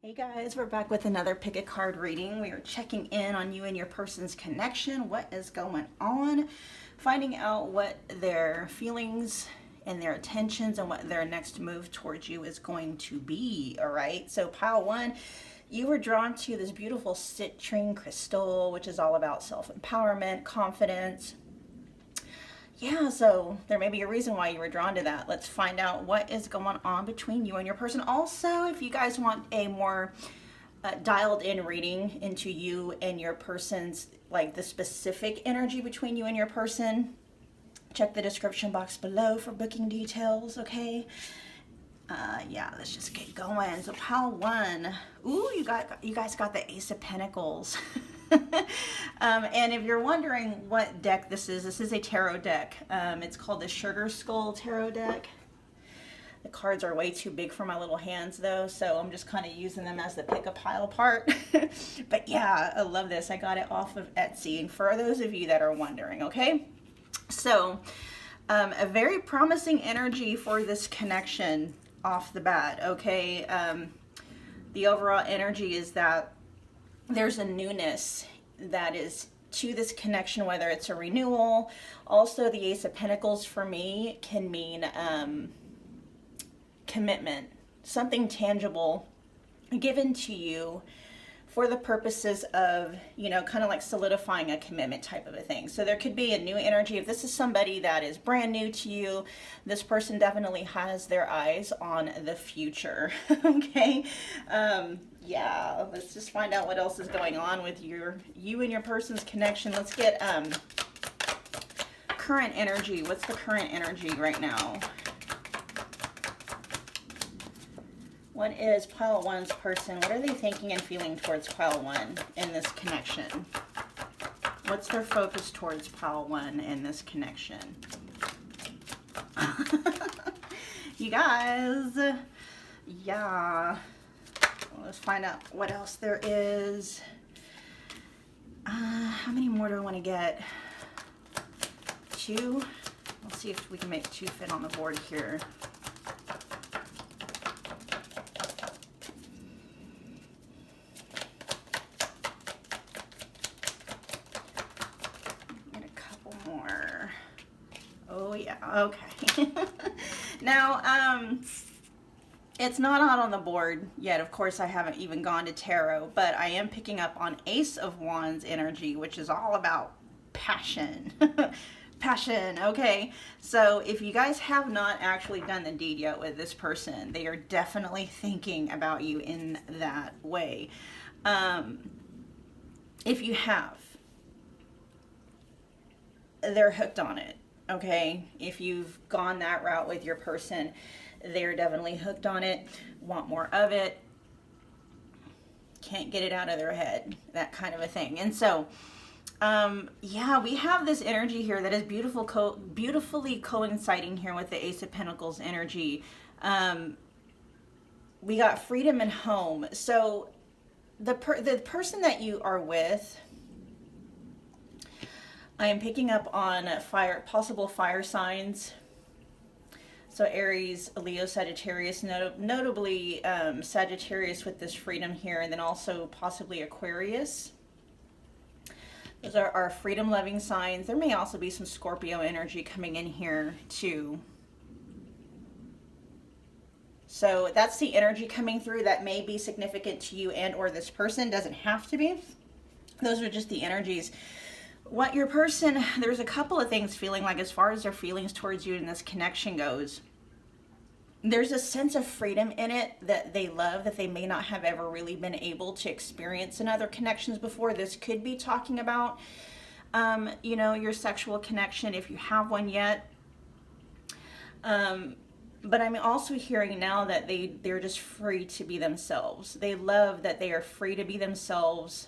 Hey guys, we're back with another pick a card reading. We are checking in on you and your person's connection. What is going on? Finding out what their feelings and their intentions and what their next move towards you is going to be. All right. So pile one, you were drawn to this beautiful citrine crystal, which is all about self-empowerment, confidence. Yeah, so there may be a reason why you were drawn to that. Let's find out what is going on between you and your person. Also, if you guys want a more dialed in reading into you and your person's, like the specific energy between you and your person, check the description box below for booking details, okay? Yeah, let's just get going. So pile one. Ooh, you guys got the Ace of Pentacles. And if you're wondering what deck this is a tarot deck. It's called the Sugar Skull Tarot deck. The cards are way too big for my little hands though, so I'm just kind of using them as the pick a pile part. But yeah, I love this. I got it off of Etsy, and for those of you that are wondering, okay? So, a very promising energy for this connection off the bat, okay? The overall energy is that there's a newness that is to this connection, whether it's a renewal. Also, the Ace of Pentacles for me can mean commitment, something tangible given to you for the purposes of, you know, kind of like solidifying a commitment type of a thing. So there could be a new energy. If this is somebody that is brand new to you, this person definitely has their eyes on the future. Okay. Yeah, let's just find out what else is going on with you and your person's connection. Let's get current energy. What's the current energy right now? What is pile one's person? What are they thinking and feeling towards pile one in this connection? What's their focus towards pile one in this connection? You guys, yeah. Let's find out what else there is. How many more do I want to get? Two. Let's see if we can make two fit on the board here. Get a couple more. Oh yeah, okay. Now, it's not out on the board yet. Of course, I haven't even gone to tarot, but I am picking up on Ace of Wands energy, which is all about passion. Passion, okay? So if you guys have not actually done the deed yet with this person, they are definitely thinking about you in that way. If you have, they're hooked on it, okay? If you've gone that route with your person, they're definitely hooked on it, want more of it, can't get it out of their head, that kind of a thing. And so, yeah, we have this energy here that is beautifully coinciding here with the Ace of Pentacles energy. We got freedom and home. So the person that you are with, I am picking up on possible fire signs. So Aries, Leo, Sagittarius, notably Sagittarius with this freedom here, and then also possibly Aquarius. Those are our freedom-loving signs. There may also be some Scorpio energy coming in here too. So that's the energy coming through that may be significant to you and or this person. Doesn't have to be. Those are just the energies. What your person, there's a couple of things feeling like as far as their feelings towards you in this connection goes. There's a sense of freedom in it that they love that they may not have ever really been able to experience in other connections before. This could be talking about, you know, your sexual connection if you have one yet. But I'm also hearing now that they're just free to be themselves. They love that they are free to be themselves.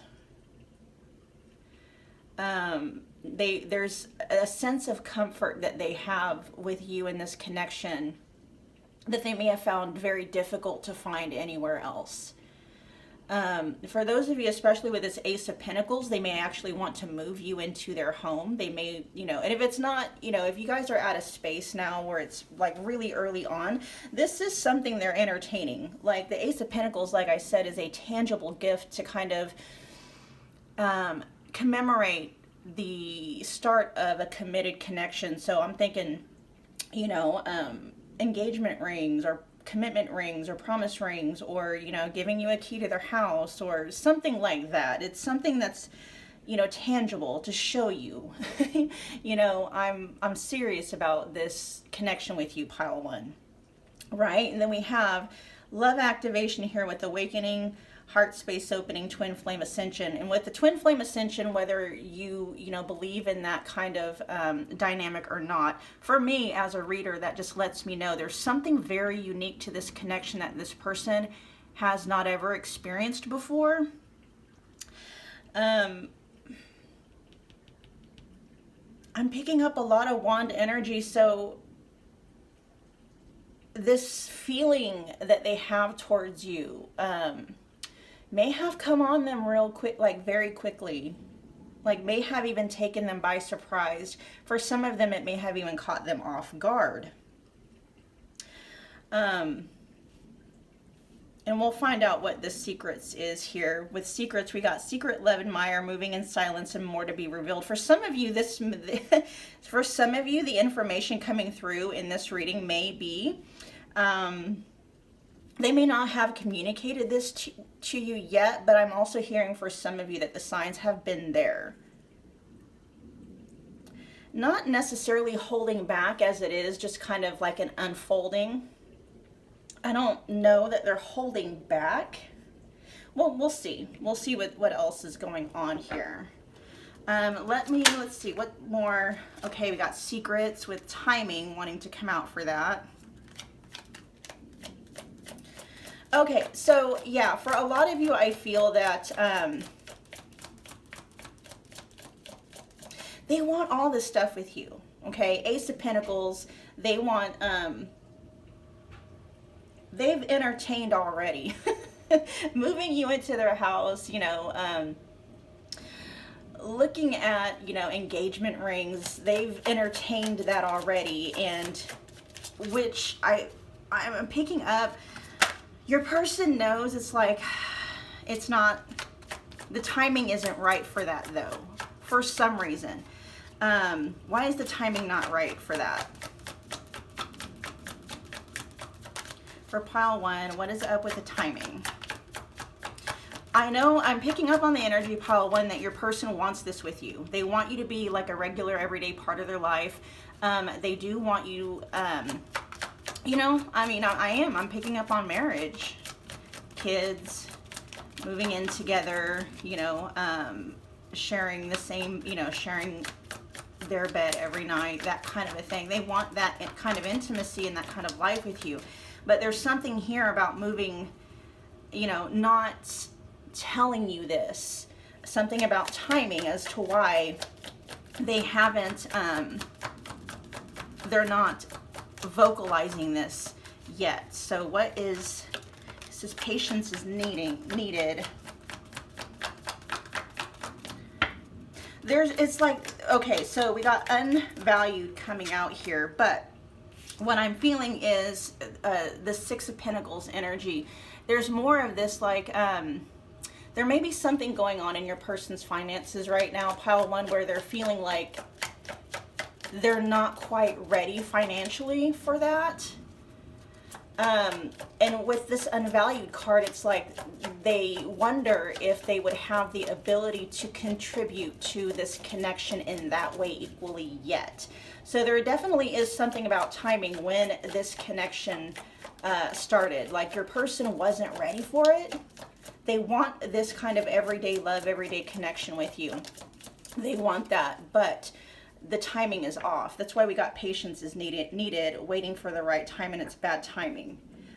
There's a sense of comfort that they have with you in this connection that they may have found very difficult to find anywhere else. For those of you, especially with this Ace of Pentacles, they may actually want to move you into their home. They may, you know, and if it's not, you know, if you guys are at a space now where it's like really early on, this is something they're entertaining. Like the Ace of Pentacles, like I said, is a tangible gift to kind of commemorate the start of a committed connection. So I'm thinking, you know, engagement rings or commitment rings or promise rings, or, you know, giving you a key to their house or something like that. It's something that's, you know, tangible to show you, you know, I'm serious about this connection with you, pile one, right? And then we have love activation here with awakening, heart space opening, twin flame ascension. And with the twin flame ascension, whether you know, believe in that kind of dynamic or not, for me as a reader, that just lets me know there's something very unique to this connection that this person has not ever experienced before. I'm picking up a lot of wand energy, so this feeling that they have towards you, may have come on them real quick, like very quickly, like may have even taken them by surprise. For some of them, it may have even caught them off guard. And we'll find out what the secrets is here. With secrets, we got secret, love, admire, moving in silence, and more to be revealed. For some of you, for some of you, the information coming through in this reading may be, they may not have communicated this to you yet, but I'm also hearing for some of you that the signs have been there. Not necessarily holding back as it is, just kind of like an unfolding. I don't know that they're holding back. Well, we'll see. We'll see what else is going on here. Let's see, what more? Okay, we got secrets with timing wanting to come out for that. Okay, so yeah, for a lot of you, I feel that they want all this stuff with you, okay? Ace of Pentacles, they want, they've entertained already. Moving you into their house, you know, looking at, you know, engagement rings, they've entertained that already, and which I'm picking up. Your person knows it's like, it's not, the timing isn't right for that though, for some reason. Why is the timing not right for that? For pile one, what is up with the timing? I know I'm picking up on the energy, pile one, that your person wants this with you. They want you to be like a regular everyday part of their life. They do want you, you know, I mean, I'm picking up on marriage, kids, moving in together, you know, sharing the same, you know, sharing their bed every night, that kind of a thing. They want that kind of intimacy and that kind of life with you. But there's something here about moving, you know, not telling you this, something about timing as to why they haven't, they're not vocalizing this yet. So what is, this is patience is needed. It's like, okay, so we got unvalued coming out here, but what I'm feeling is the Six of Pentacles energy. There's more of this, like, there may be something going on in your person's finances right now, pile one, where they're feeling like they're not quite ready financially for that. And with this unvalued card, it's like they wonder if they would have the ability to contribute to this connection in that way equally yet. So there definitely is something about timing when this connection started. Like your person wasn't ready for it. They want this kind of everyday love, everyday connection with you. They want that, but the timing is off. That's why we got patience is needed, waiting for the right time, and it's bad timing.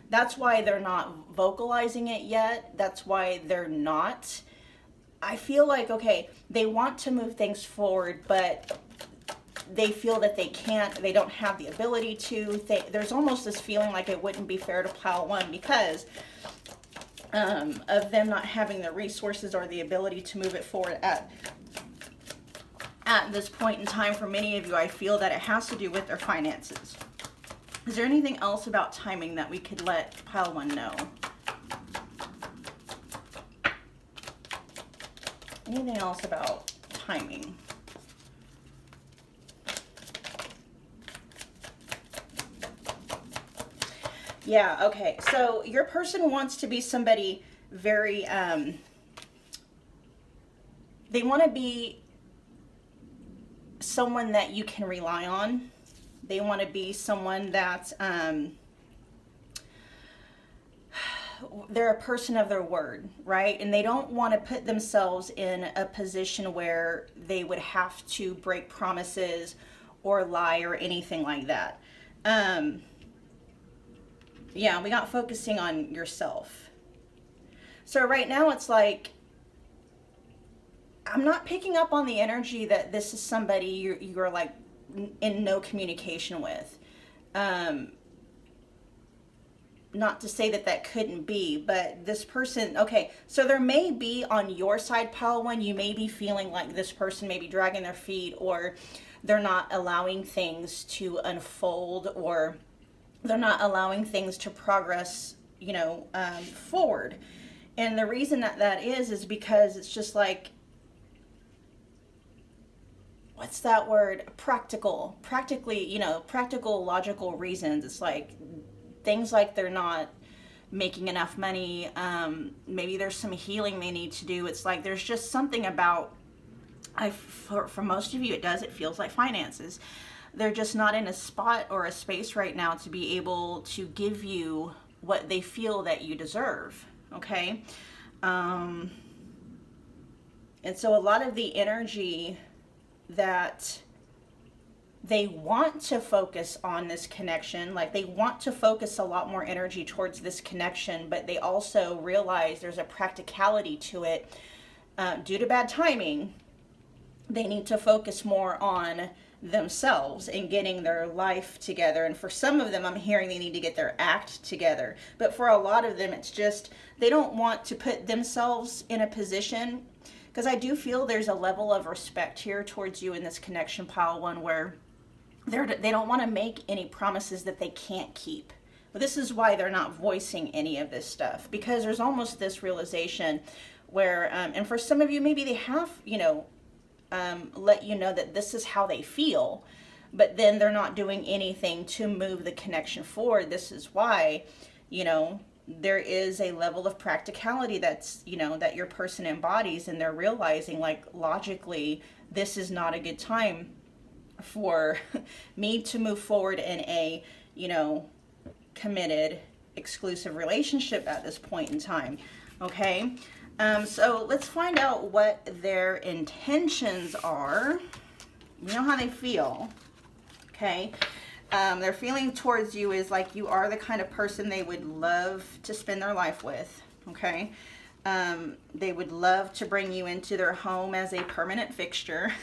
That's why they're not vocalizing it yet. That's why they're not. I feel like, okay, they want to move things forward, but they feel that they can't, they don't have the ability to. There's almost this feeling like it wouldn't be fair to pile one, because of them not having the resources or the ability to move it forward at this point in time. For many of you, I feel that it has to do with their finances. Is there anything else about timing that we could let pile 1 know? Anything else about timing? Yeah, okay. So your person wants to be somebody very, they want to be someone that you can rely on. They want to be someone that, they're a person of their word, right? And they don't want to put themselves in a position where they would have to break promises or lie or anything like that. Yeah, we got focusing on yourself. So right now it's like, I'm not picking up on the energy that this is somebody you're like in no communication with. Not to say that that couldn't be, but this person, okay, so there may be on your side, pile 1, you may be feeling like this person may be dragging their feet, or they're not allowing things to unfold, or they're not allowing things to progress, you know, forward. And the reason that is because it's just like, what's that word? Practically, you know, practical, logical reasons. It's like things like they're not making enough money. Maybe there's some healing they need to do. It's like there's just something about, for most of you, it feels like finances. They're just not in a spot or a space right now to be able to give you what they feel that you deserve, okay? And so a lot of the energy that they want to focus on this connection, like they want to focus a lot more energy towards this connection, but they also realize there's a practicality to it. Due to bad timing, they need to focus more on themselves and getting their life together. And for some of them, I'm hearing they need to get their act together. But for a lot of them, it's just they don't want to put themselves in a position, because I do feel there's a level of respect here towards you in this connection, pile 1, where they don't want to make any promises that they can't keep. But this is why they're not voicing any of this stuff, because there's almost this realization where, and for some of you, maybe they have, you know, let you know that this is how they feel, but then they're not doing anything to move the connection forward. This is why, you know, there is a level of practicality that's, you know, that your person embodies, and they're realizing, like, logically, this is not a good time for me to move forward in a, you know, committed, exclusive relationship at this point in time, okay? So let's find out what their intentions are. You know how they feel, okay? Their feeling towards you is like you are the kind of person they would love to spend their life with, okay? They would love to bring you into their home as a permanent fixture,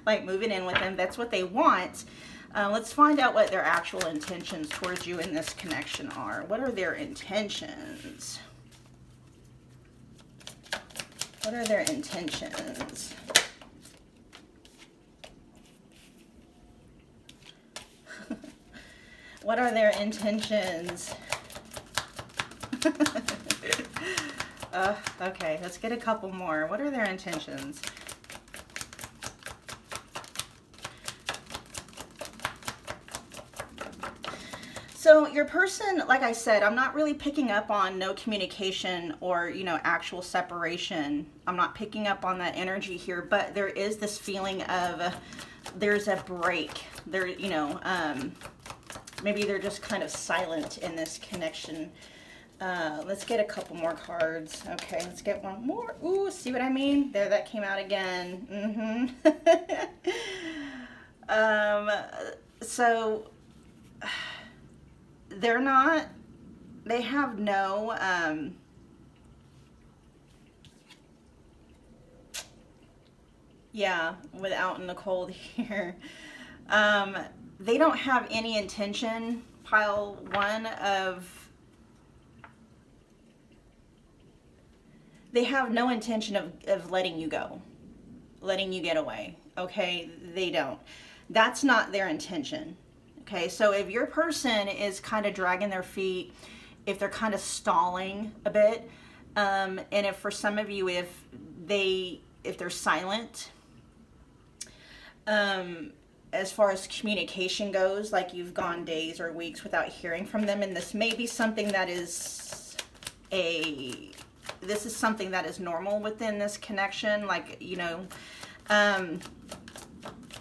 like moving in with them. That's what they want. Let's find out what their actual intentions towards you in this connection are. What are their intentions? What are their intentions? What are their intentions? Okay, let's get a couple more. What are their intentions? So your person, like I said, I'm not really picking up on no communication or, you know, actual separation. I'm not picking up on that energy here, but there is this feeling of there's a break. There, you know, maybe they're just kind of silent in this connection. Let's get a couple more cards. Okay, let's get one more. Ooh, see what I mean? There, that came out again. So they're not, they have no, yeah, without in the cold here. They don't have any intention, pile 1, of they have no intention of letting you go, letting you get away. Okay, they don't. That's not their intention. Okay, so if your person is kind of dragging their feet, if they're kind of stalling a bit, and if for some of you, if they're silent, as far as communication goes, like you've gone days or weeks without hearing from them, and this may be something that is something that is normal within this connection, like, you know,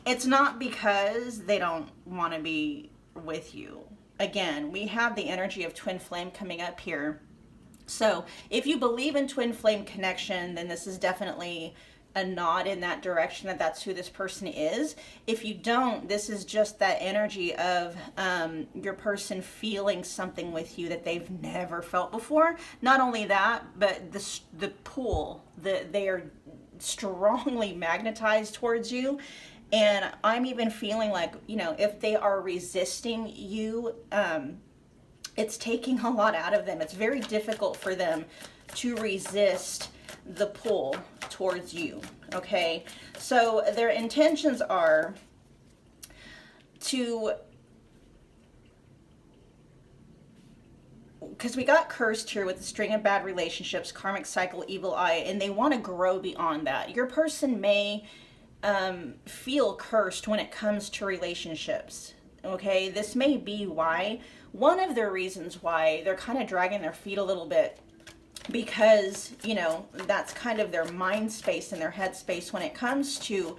it's not because they don't want to be with you. Again, we have the energy of twin flame coming up here. So if you believe in twin flame connection, then this is definitely a nod in that direction, that that's who this person is. If you don't, this is just that energy of your person feeling something with you that they've never felt before. Not only that, but the pull, they are strongly magnetized towards you. And I'm even feeling like, you know, if they are resisting you, it's taking a lot out of them. It's very difficult for them to resist the pull towards you. Okay, so their intentions are to, because we got cursed here with the string of bad relationships, karmic cycle, evil eye, and they want to grow beyond that. Your person may feel cursed when it comes to relationships. Okay, this may be why, one of the reasons why they're kind of dragging their feet a little bit, because, you know, that's kind of their mind space and their head space when it comes to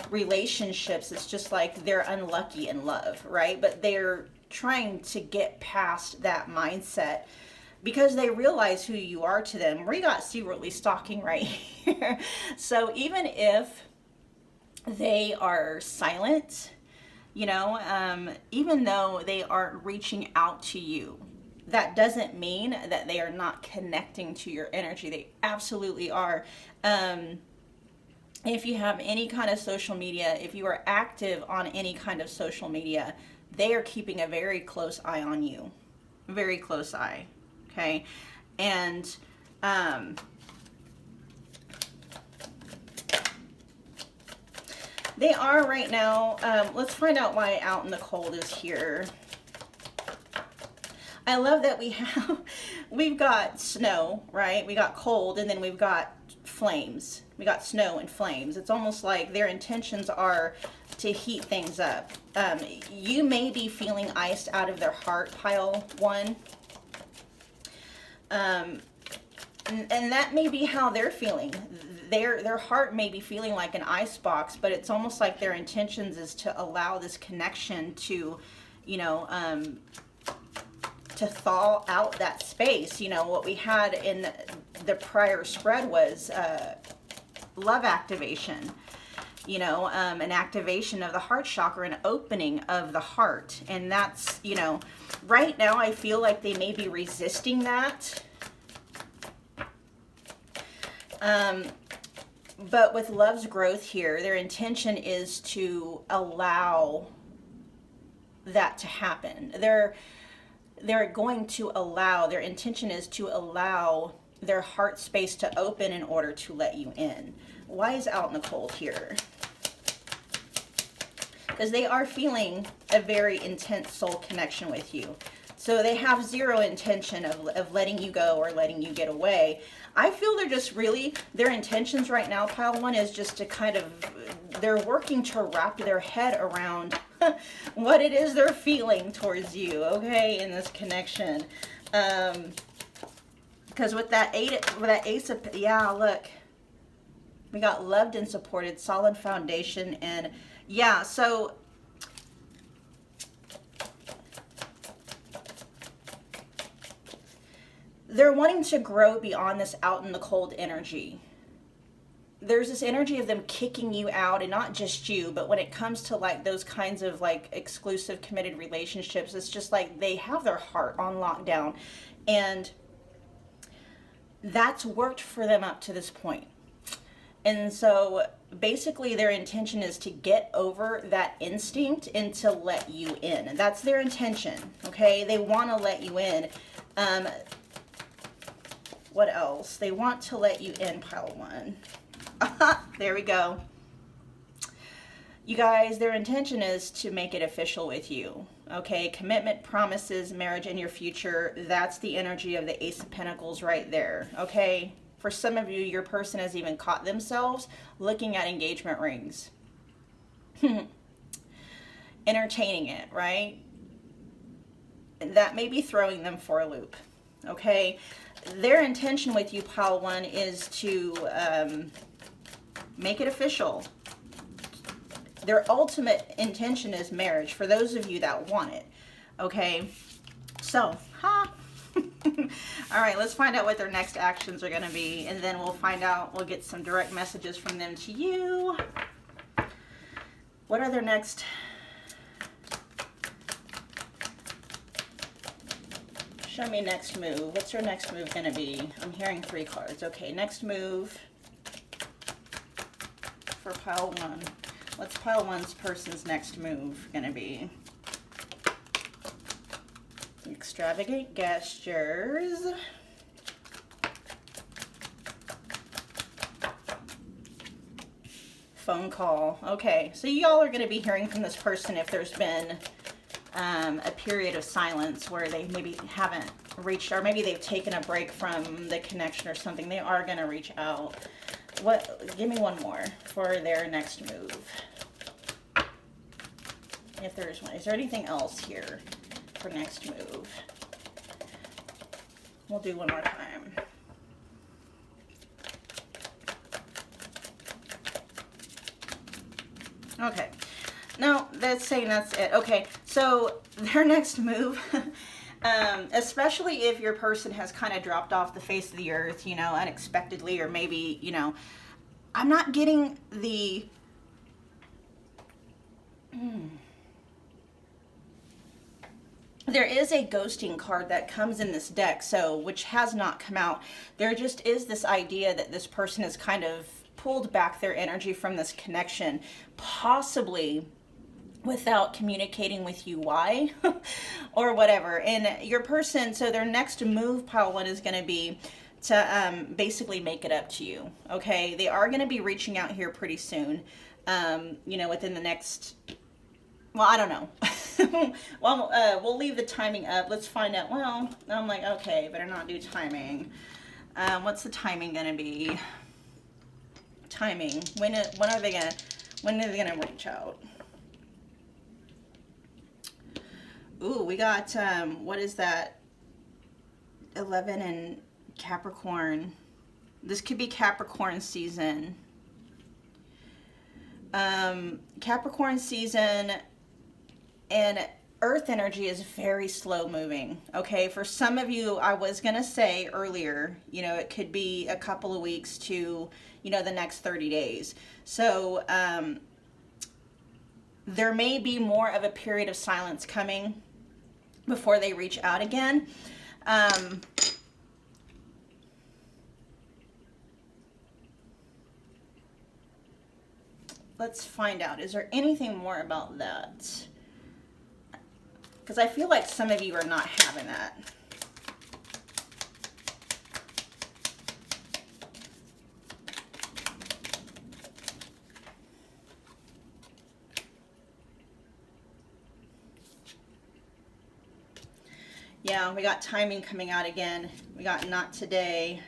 relationships. It's just like they're unlucky in love, right? But they're trying to get past that mindset because they realize who you are to them. We got secretly stalking right here. So even if they are silent, you know, even though they aren't reaching out to you, that doesn't mean that they are not connecting to your energy. They absolutely are. If you have any kind of social media, if you are active on any kind of social media, they are keeping a very close eye on you. Very close eye. Okay. And they are right now. Let's find out why out in the cold is here. I love that we've got snow, right? We got cold, and then we've got flames. We got snow and flames. It's almost like their intentions are to heat things up. You may be feeling iced out of their heart, pile one. And that may be how they're feeling. Their heart may be feeling like an ice box, but it's almost like their intentions is to allow this connection to, you know, to thaw out that space. You know, what we had in the prior spread was love activation, you know, an activation of the heart chakra, an opening of the heart. And that's, you know, right now I feel like they may be resisting that. But with love's growth here, their intention is to allow that to happen. They're going to allow, their intention is to allow their heart space to open in order to let you in. Why is out in the cold here? Because they are feeling a very intense soul connection with you. So they have zero intention of letting you go or letting you get away. I feel they're just really, their intentions right now, pile one, is just to kind of, they're working to wrap their head around what it is they're feeling towards you, okay, in this connection. Because with that ace of, yeah, look, we got loved and supported, solid foundation, and yeah, so they're wanting to grow beyond this out in the cold energy. There's this energy of them kicking you out, and not just you, but when it comes to like those kinds of like exclusive committed relationships, it's just like they have their heart on lockdown, and that's worked for them up to this point. And so basically their intention is to get over that instinct and to let you in. That's their intention, okay? They want to let you in. What else? They want to let you in, pile one. There we go. You guys, their intention is to make it official with you. Okay, commitment, promises, marriage in your future. That's the energy of the Ace of Pentacles right there. Okay, for some of you, your person has even caught themselves looking at engagement rings. Entertaining it, right? That may be throwing them for a loop. Okay, their intention with you, pile one, is to make it official. Their ultimate intention is marriage, for those of you that want it. Okay, so, all right, let's find out what their next actions are going to be, and then we'll find out, we'll get some direct messages from them to you. What are their next... Show me next move. What's your next move going to be? I'm hearing 3 cards. Okay, next move for pile one. What's pile one's person's next move going to be? Extravagant gestures. Phone call. Okay, so y'all are going to be hearing from this person if there's been a period of silence where they maybe haven't reached, or maybe they've taken a break from the connection or something. They are going to reach out. What? Give me one more for their next move. If there's one. Is there anything else here for next move? We'll do one more time. Okay. No, that's saying that's it. Okay, so their next move, especially if your person has kind of dropped off the face of the earth, you know, unexpectedly, or maybe, you know, I'm not getting the... There is a ghosting card that comes in this deck, so, which has not come out. There just is this idea that this person has kind of pulled back their energy from this connection, possibly without communicating with you why or whatever. And your person, so their next move, pile one, is going to be to basically make it up to you. Okay, they are going to be reaching out here pretty soon, you know, within the next, well, I don't know. Well, we'll leave the timing up. Let's find out. Well, I'm like, okay, better not do timing. What's the timing going to be? Timing. When are they gonna reach out? Ooh, we got, what is that? 11 in Capricorn. This could be Capricorn season. Capricorn season, and Earth energy is very slow moving. Okay, for some of you, I was gonna say earlier, you know, it could be a couple of weeks to, you know, the next 30 days. So, there may be more of a period of silence coming before they reach out again. Let's find out. Is there anything more about that? Because I feel like some of you are not having that. Yeah, we got timing coming out again. We got not today.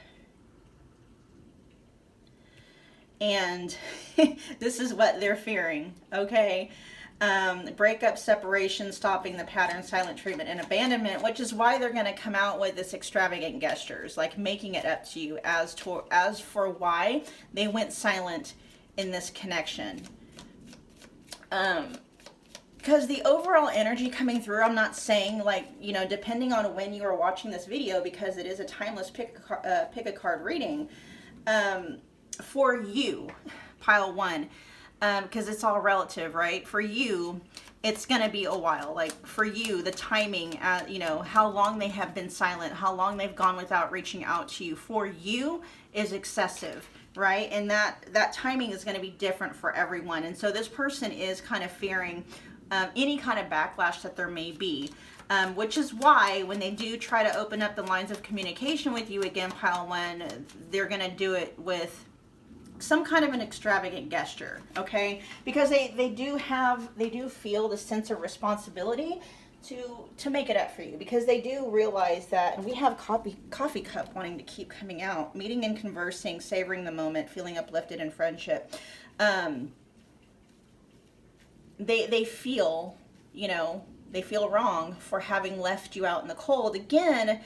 And this is what they're fearing, okay? Breakup, separation, stopping the pattern, silent treatment, and abandonment, which is why they're going to come out with this extravagant gestures, like making it up to you as for why they went silent in this connection. Because the overall energy coming through, I'm not saying, like, you know, depending on when you are watching this video, because it is a timeless pick a card reading, for you, pile one, because it's all relative, right? For you, it's going to be a while. Like, for you, the timing, you know, how long they have been silent, how long they've gone without reaching out to you, for you is excessive, right? And that timing is going to be different for everyone. And so this person is kind of fearing any kind of backlash that there may be. which is why when they do try to open up the lines of communication with you again, pile one, they're going to do it with some kind of an extravagant gesture, okay? Because they do feel the sense of responsibility to make it up for you, because they do realize that, and we have coffee cup wanting to keep coming out, meeting and conversing, savoring the moment, feeling uplifted in friendship. They feel, you know, they feel wrong for having left you out in the cold. Again,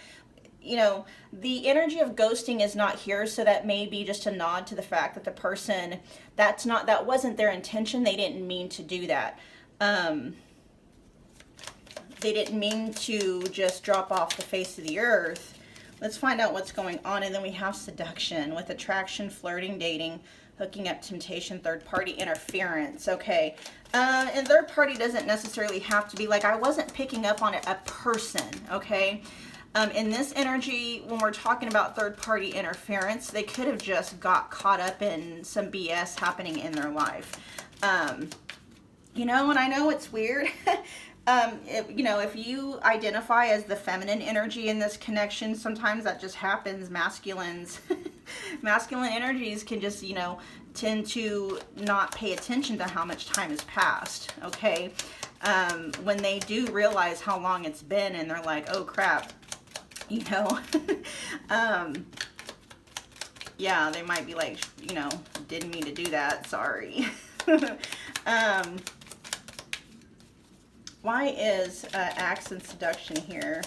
you know, the energy of ghosting is not here, so that may be just a nod to the fact that the person, that wasn't their intention. They didn't mean to do that. They didn't mean to just drop off the face of the earth. Let's find out what's going on. And then we have seduction with attraction, flirting, dating, hooking up, temptation, third party interference. Okay. And third party doesn't necessarily have to be like, I wasn't picking up on it, a person. Okay. In this energy, when we're talking about third party interference, they could have just got caught up in some BS happening in their life. You know, and I know it's weird. You know, if you identify as the feminine energy in this connection, sometimes that just happens. Masculine energies can just, you know, tend to not pay attention to how much time has passed, okay? When they do realize how long it's been and they're like, oh crap, you know, yeah, they might be like, you know, didn't mean to do that, sorry. Why is Axe and seduction here?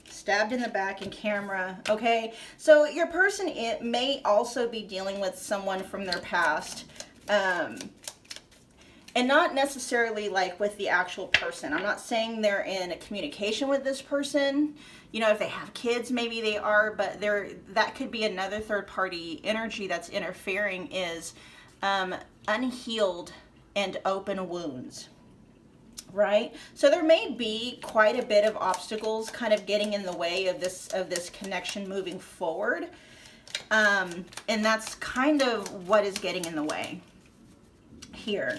Stabbed in the back in camera. Okay, so your person, it may also be dealing with someone from their past. And not necessarily like with the actual person. I'm not saying they're in a communication with this person. You know, if they have kids, maybe they are, but that could be another third party energy that's interfering, is unhealed and open wounds, right? So there may be quite a bit of obstacles kind of getting in the way of this connection moving forward. And that's kind of what is getting in the way here.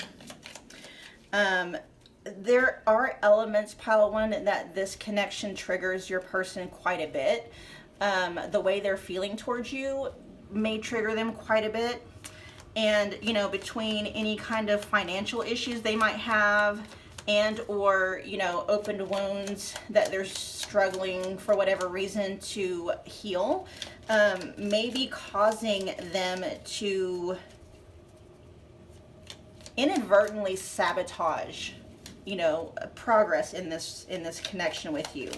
There are elements, pile one, that this connection triggers your person quite a bit. The way they're feeling towards you may trigger them quite a bit. And, you know, between any kind of financial issues they might have and or, you know, opened wounds that they're struggling for whatever reason to heal, may be causing them to inadvertently sabotage, you know, progress in this connection with you.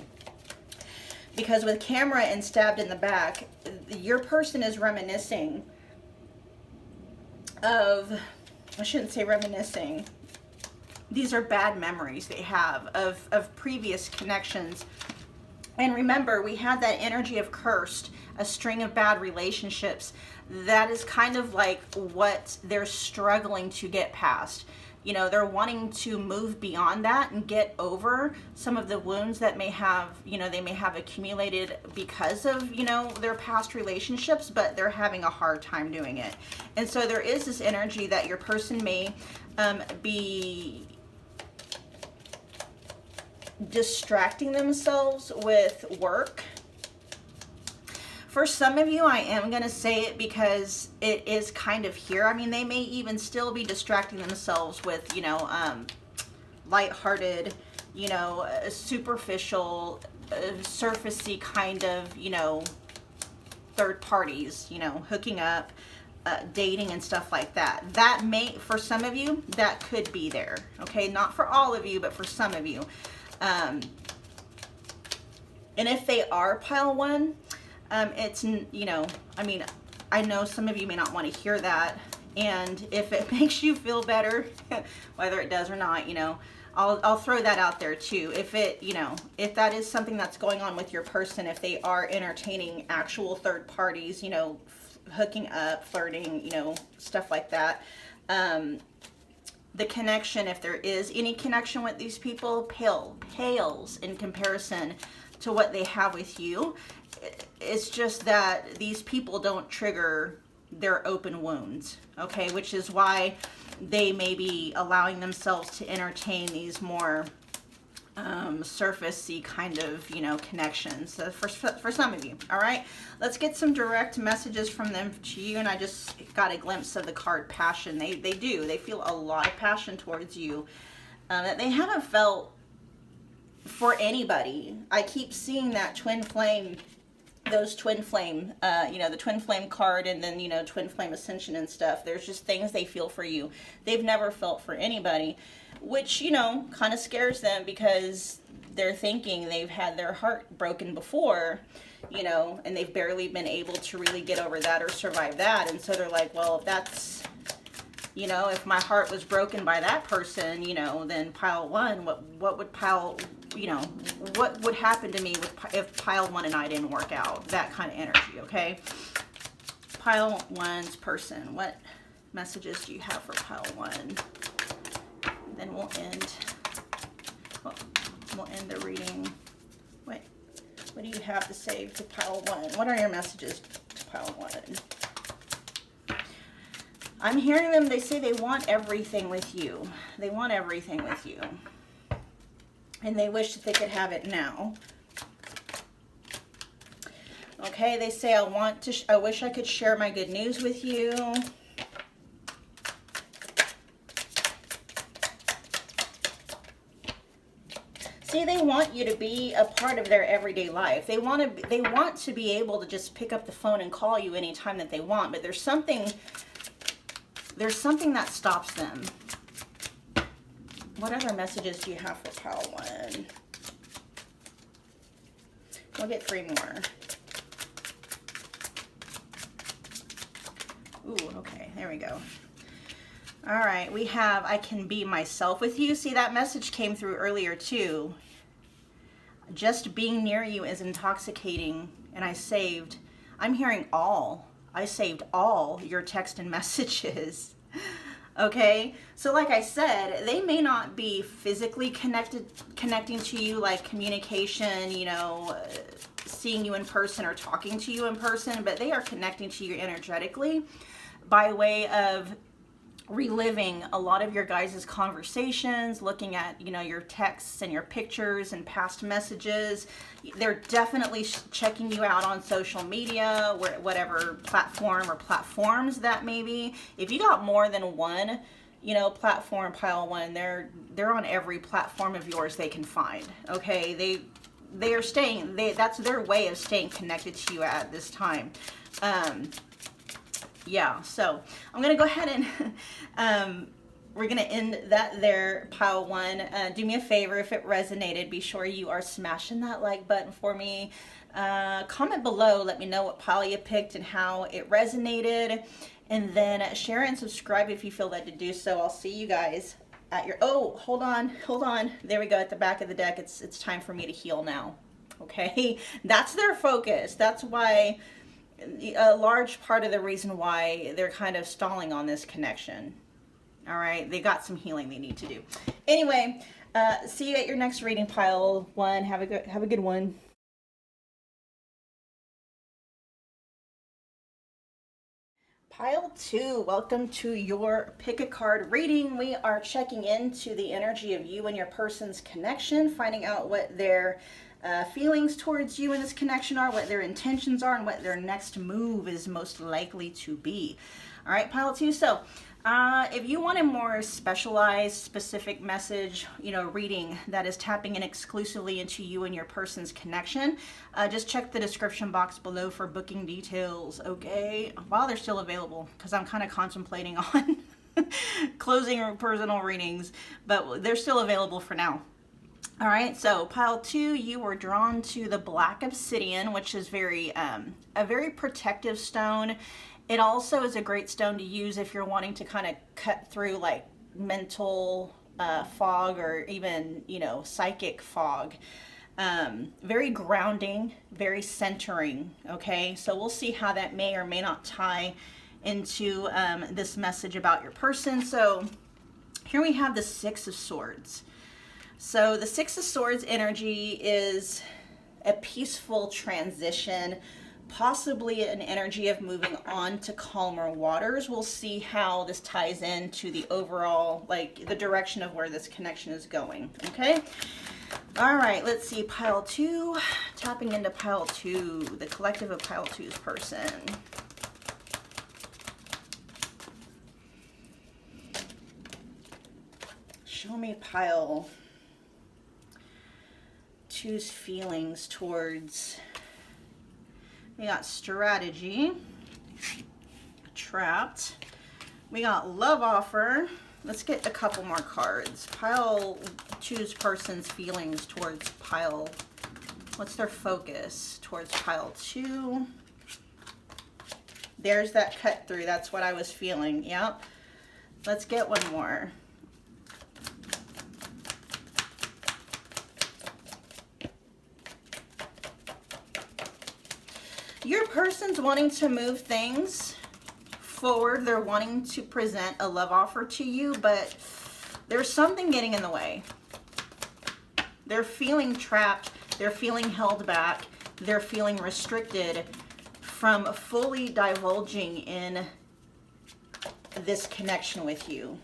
Because with camera and stabbed in the back, your person is reminiscing of, I shouldn't say reminiscing, these are bad memories they have of previous connections. And remember, we had that energy of cursed, a string of bad relationships. That is kind of like what they're struggling to get past. You know, they're wanting to move beyond that and get over some of the wounds that may have, you know, they may have accumulated because of, you know, their past relationships, but they're having a hard time doing it. And so there is this energy that your person may be distracting themselves with work. For some of you, I am going to say it because it is kind of here. I mean, they may even still be distracting themselves with, you know, lighthearted, you know, superficial, surfacey kind of, you know, third parties, you know, hooking up, dating and stuff like that. That may, for some of you, that could be there. Okay, not for all of you, but for some of you. And if they are pile one, it's, you know, I mean, I know some of you may not want to hear that, and if it makes you feel better, whether it does or not, you know, I'll throw that out there too. If it, you know, if that is something that's going on with your person, if they are entertaining actual third parties, you know, hooking up, flirting, you know, stuff like that, the connection, if there is any connection with these people, pales in comparison to what they have with you. It's just that these people don't trigger their open wounds, okay? Which is why they may be allowing themselves to entertain these more surfacey kind of, you know, connections. So for some of you, all right, let's get some direct messages from them to you. And I just got a glimpse of the card passion. They feel a lot of passion towards you that they haven't felt for anybody. I keep seeing that twin flame, those twin flame, you know, the twin flame card, and then, you know, twin flame ascension and stuff. There's just things they feel for you they've never felt for anybody, which, you know, kind of scares them because they're thinking they've had their heart broken before, you know, and they've barely been able to really get over that or survive that. And so they're like, well, if that's, you know, if my heart was broken by that person, you know, then pile one, what would pile, you know, what would happen to me if pile one and I didn't work out? That kind of energy, okay? Pile one's person, what messages do you have for pile one? Then we'll end the reading. What do you have to say to pile one? What are your messages to pile one? I'm hearing them, they say they want everything with you. They want everything with you. And they wish that they could have it now. Okay, they say I wish I could share my good news with you. See, they want you to be a part of their everyday life. They want to be able to just pick up the phone and call you anytime that they want, but there's something that stops them. What other messages do you have for pile one? We'll get 3 more. Ooh, okay, there we go. All right, we have, I can be myself with you. See, that message came through earlier too. Just being near you is intoxicating, and I'm hearing I saved all your text and messages. Okay, so like I said, they may not be physically connecting to you, like communication, you know, seeing you in person or talking to you in person, but they are connecting to you energetically by way of reliving a lot of your guys' conversations, looking at, you know, your texts and your pictures and past messages. They're definitely checking you out on social media, whatever platform or platforms that may be. If you got more than one, you know, platform, pile one, they're on every platform of yours they can find. Okay, they are staying, that's their way of staying connected to you at this time. Yeah, so I'm going to go ahead and we're going to end that there, pile one. Do me a favor, if it resonated, be sure you are smashing that like button for me. Comment below, let me know what pile you picked and how it resonated. And then share and subscribe if you feel led to do so. I'll see you guys at your, oh, hold on. There we go, at the back of the deck. It's time for me to heal now. Okay, that's their focus. That's why, a large part of the reason why they're kind of stalling on this connection. All right, they got some healing they need to do. Anyway, see you at your next reading, pile one. Have a good one. Pile two, welcome to your pick a card reading. We are checking into the energy of you and your person's connection, finding out what their feelings towards you in this connection are, what their intentions are, and what their next move is most likely to be. All right, pile two. So if you want a more specialized, specific message, you know, reading that is tapping in exclusively into you and your person's connection, just check the description box below for booking details, okay? While they're still available, because I'm kind of contemplating on closing personal readings, but they're still available for now. All right, so pile two, you were drawn to the black obsidian, which is a very protective stone. It also is a great stone to use if you're wanting to kind of cut through like mental fog or even, you know, psychic fog. Very grounding, very centering, okay? So we'll see how that may or may not tie into this message about your person. So here we have the Six of Swords. So the Six of Swords energy is a peaceful transition, possibly an energy of moving on to calmer waters. We'll see how this ties into the overall, like the direction of where this connection is going, okay? All right, let's see, pile 2, tapping into pile 2, the collective of pile 2's person. Show me pile 2's feelings towards, we got strategy, trapped, we got love offer. Let's get a couple more cards. Pile 2's person's feelings towards pile, what's their focus towards pile 2? There's that cut through, that's what I was feeling, yep. Let's get one more. Your person's wanting to move things forward. They're wanting to present a love offer to you, but there's something getting in the way. They're feeling trapped. They're feeling held back. They're feeling restricted from fully divulging in this connection with you.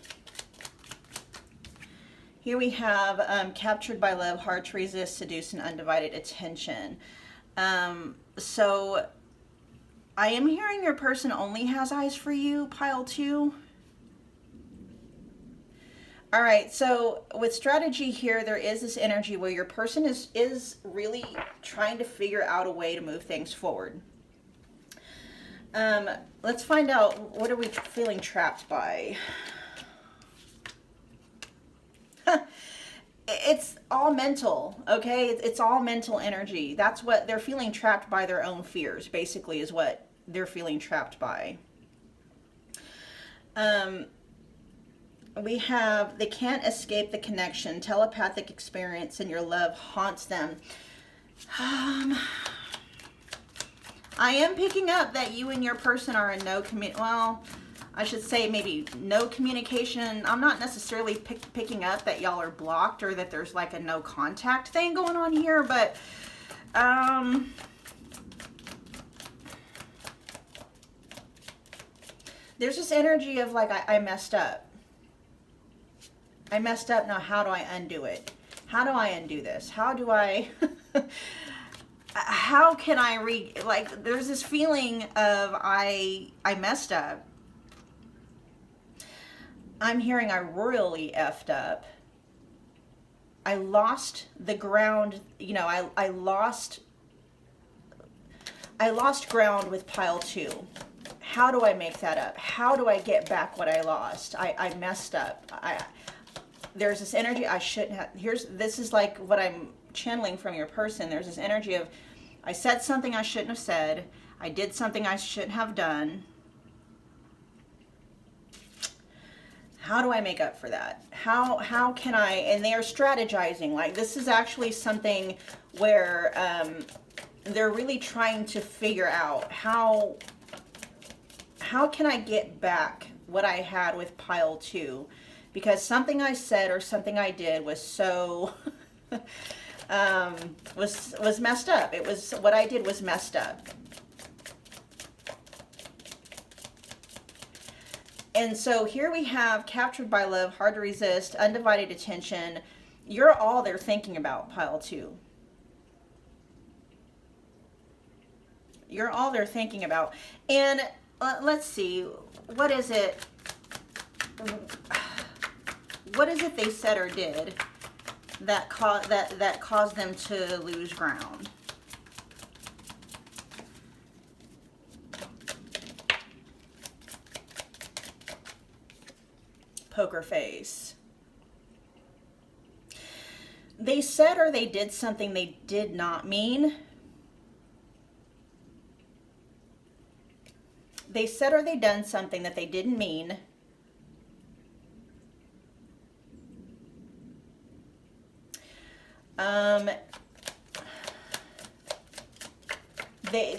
Here we have captured by love, hard to resist, seduce, and undivided attention. So I am hearing your person only has eyes for you, pile 2. All right, so with strategy here, there is this energy where your person is really trying to figure out a way to move things forward. Let's find out, what are we feeling trapped by? It's all mental, okay? It's all mental energy. That's what they're feeling, trapped by their own fears, basically, is what they're feeling trapped by. We have, they can't escape the connection, telepathic experience, and your love haunts them. I am picking up that you and your person are in well, I should say maybe no communication. I'm not necessarily picking up that y'all are blocked or that there's like a no contact thing going on here, but there's this energy of like, I messed up. I messed up, now how do I undo it? How do I undo this? How do I, how can I like, there's this feeling of I messed up. I'm hearing I royally effed up. I lost the ground, you know, I lost ground with pile 2. How do I make that up? How do I get back what I lost? I messed up. There's this energy I shouldn't have. This is like what I'm channeling from your person. There's this energy of, I said something I shouldn't have said. I did something I shouldn't have done. How do I make up for that? How can I, and they are strategizing. Like, this is actually something where they're really trying to figure out how can I get back what I had with pile 2? Because something I said or something I did was so, was messed up. It was, what I did was messed up. And so here we have captured by love, hard to resist, undivided attention. You're all they're thinking about, pile 2. You're all they're thinking about. And let's see, what is it? What is it they said or did that caused them to lose ground? Poker face. They said or they did something they did not mean. They said or they done something that they didn't mean.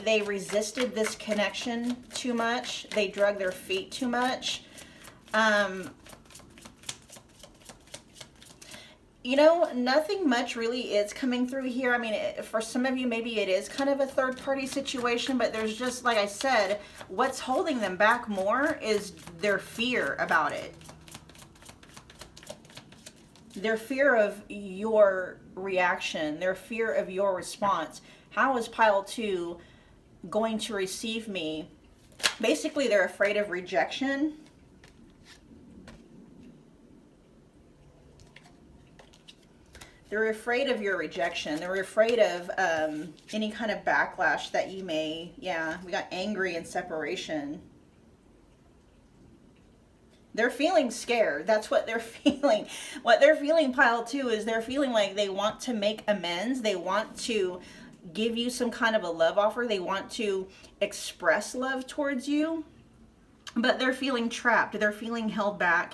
They resisted this connection too much. They drug their feet too much. You know, nothing much really is coming through here. I mean, for some of you, maybe it is kind of a third-party situation, but there's just, like I said, what's holding them back more is their fear about it. their fear of your reaction, their fear of your response. How is pile 2 going to receive me? Basically, they're afraid of rejection. They're afraid of your rejection. They're afraid of any kind of backlash that you may, yeah, we got angry and separation. They're feeling scared. That's what they're feeling. What they're feeling, pile 2, is they're feeling like they want to make amends. They want to give you some kind of a love offer. They want to express love towards you, but they're feeling trapped. They're feeling held back.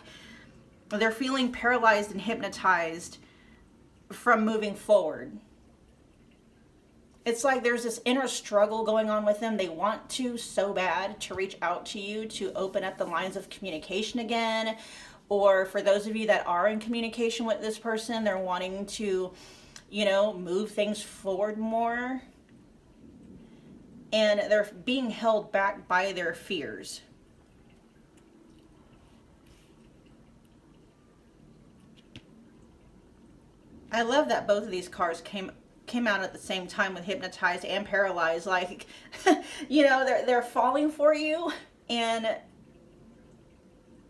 They're feeling paralyzed and hypnotized from moving forward. It's like there's this inner struggle going on with them. They want to so bad to reach out to you, to open up the lines of communication again. Or for those of you that are in communication with this person, they're wanting to, you know, move things forward more. And they're being held back by their fears. I love that both of these cards came out at the same time with hypnotized and paralyzed. Like, you know, they're falling for you and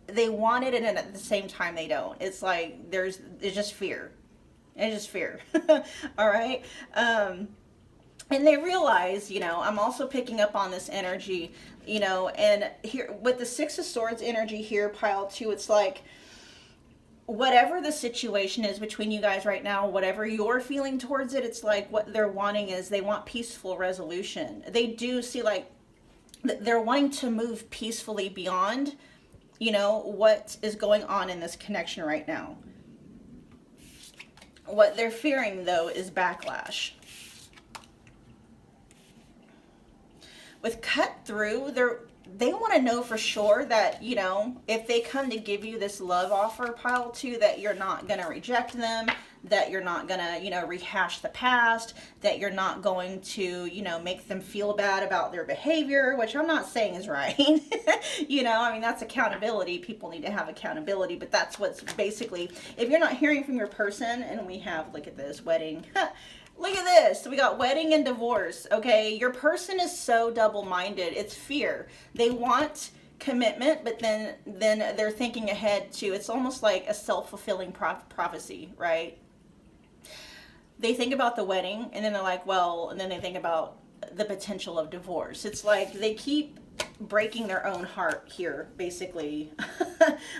they want it, and at the same time they don't. It's like it's just fear. It's just fear. All right. And they realize, you know, I'm also picking up on this energy, you know, and here with the Six of Swords energy here, pile 2, it's like, whatever the situation is between you guys right now, whatever you're feeling towards it, it's like what they're wanting is they want peaceful resolution. They do see like they're wanting to move peacefully beyond, you know, what is going on in this connection right now. What they're fearing, though, is backlash. With cut through, they want to know for sure that, you know, if they come to give you this love offer, pile 2, that you're not going to reject them, that you're not going to, you know, rehash the past, that you're not going to, you know, make them feel bad about their behavior, which I'm not saying is right. You know, I mean, that's accountability. People need to have accountability, but that's what's basically, if you're not hearing from your person, and we have, look at this, wedding. Look at this. We got wedding and divorce. Okay. Your person is so double-minded. It's fear. They want commitment, but then they're thinking ahead to, it's almost like a self-fulfilling prophecy, right? They think about the wedding and then they're like, well, and then they think about the potential of divorce. It's like they keep breaking their own heart here, basically.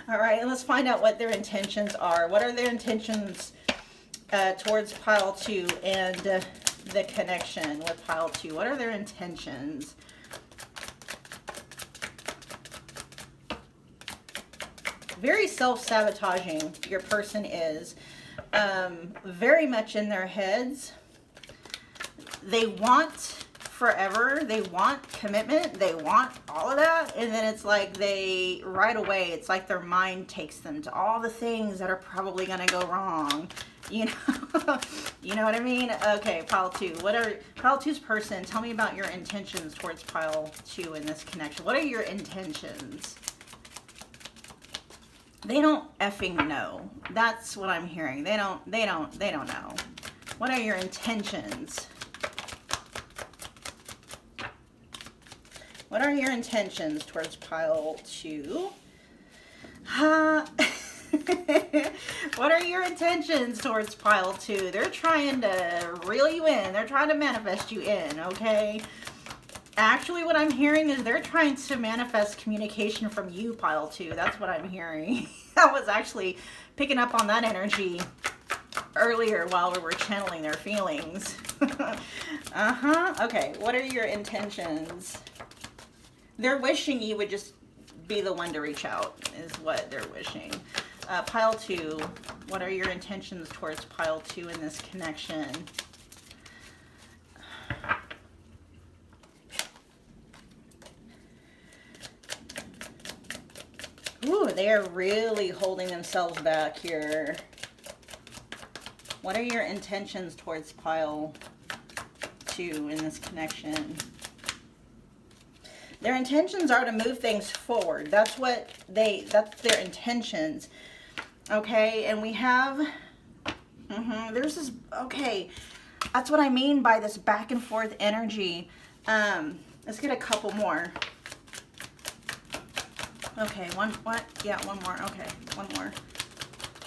All right. And let's find out what their intentions are. What are their intentions towards pile 2 and the connection with pile 2? What are their intentions? Very self-sabotaging, your person is. Very much in their heads. They want forever. They want commitment. They want all of that. And then it's like they, right away, it's like their mind takes them to all the things that are probably going to go wrong. You know, you know what I mean? Okay, pile 2. What are pile 2's person? Tell me about your intentions towards pile 2 in this connection. What are your intentions? They don't effing know. That's what I'm hearing. They don't know. What are your intentions? What are your intentions towards pile 2? What are your intentions towards pile 2? They're trying to reel you in. They're trying to manifest you in, okay? Actually, what I'm hearing is they're trying to manifest communication from you, pile 2. That's what I'm hearing. I was actually picking up on that energy earlier while we were channeling their feelings. Okay, what are your intentions? They're wishing you would just be the one to reach out, is what they're wishing. Pile 2, what are your intentions towards pile 2 in this connection? Ooh, they are really holding themselves back here. What are your intentions towards pile 2 in this connection? Their intentions are to move things forward. That's their intentions. Okay, and we have, there's this, okay, that's what I mean by this back and forth energy. Let's get a couple more. Okay, one more, okay, one more.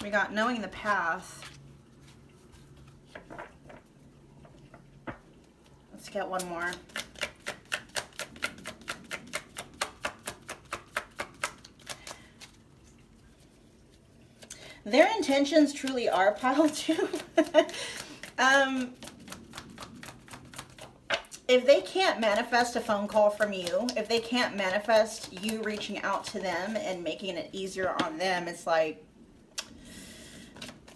We got knowing the path. Let's get one more. Their intentions truly are pile 2. If they can't manifest a phone call from you, if they can't manifest you reaching out to them and making it easier on them, it's like,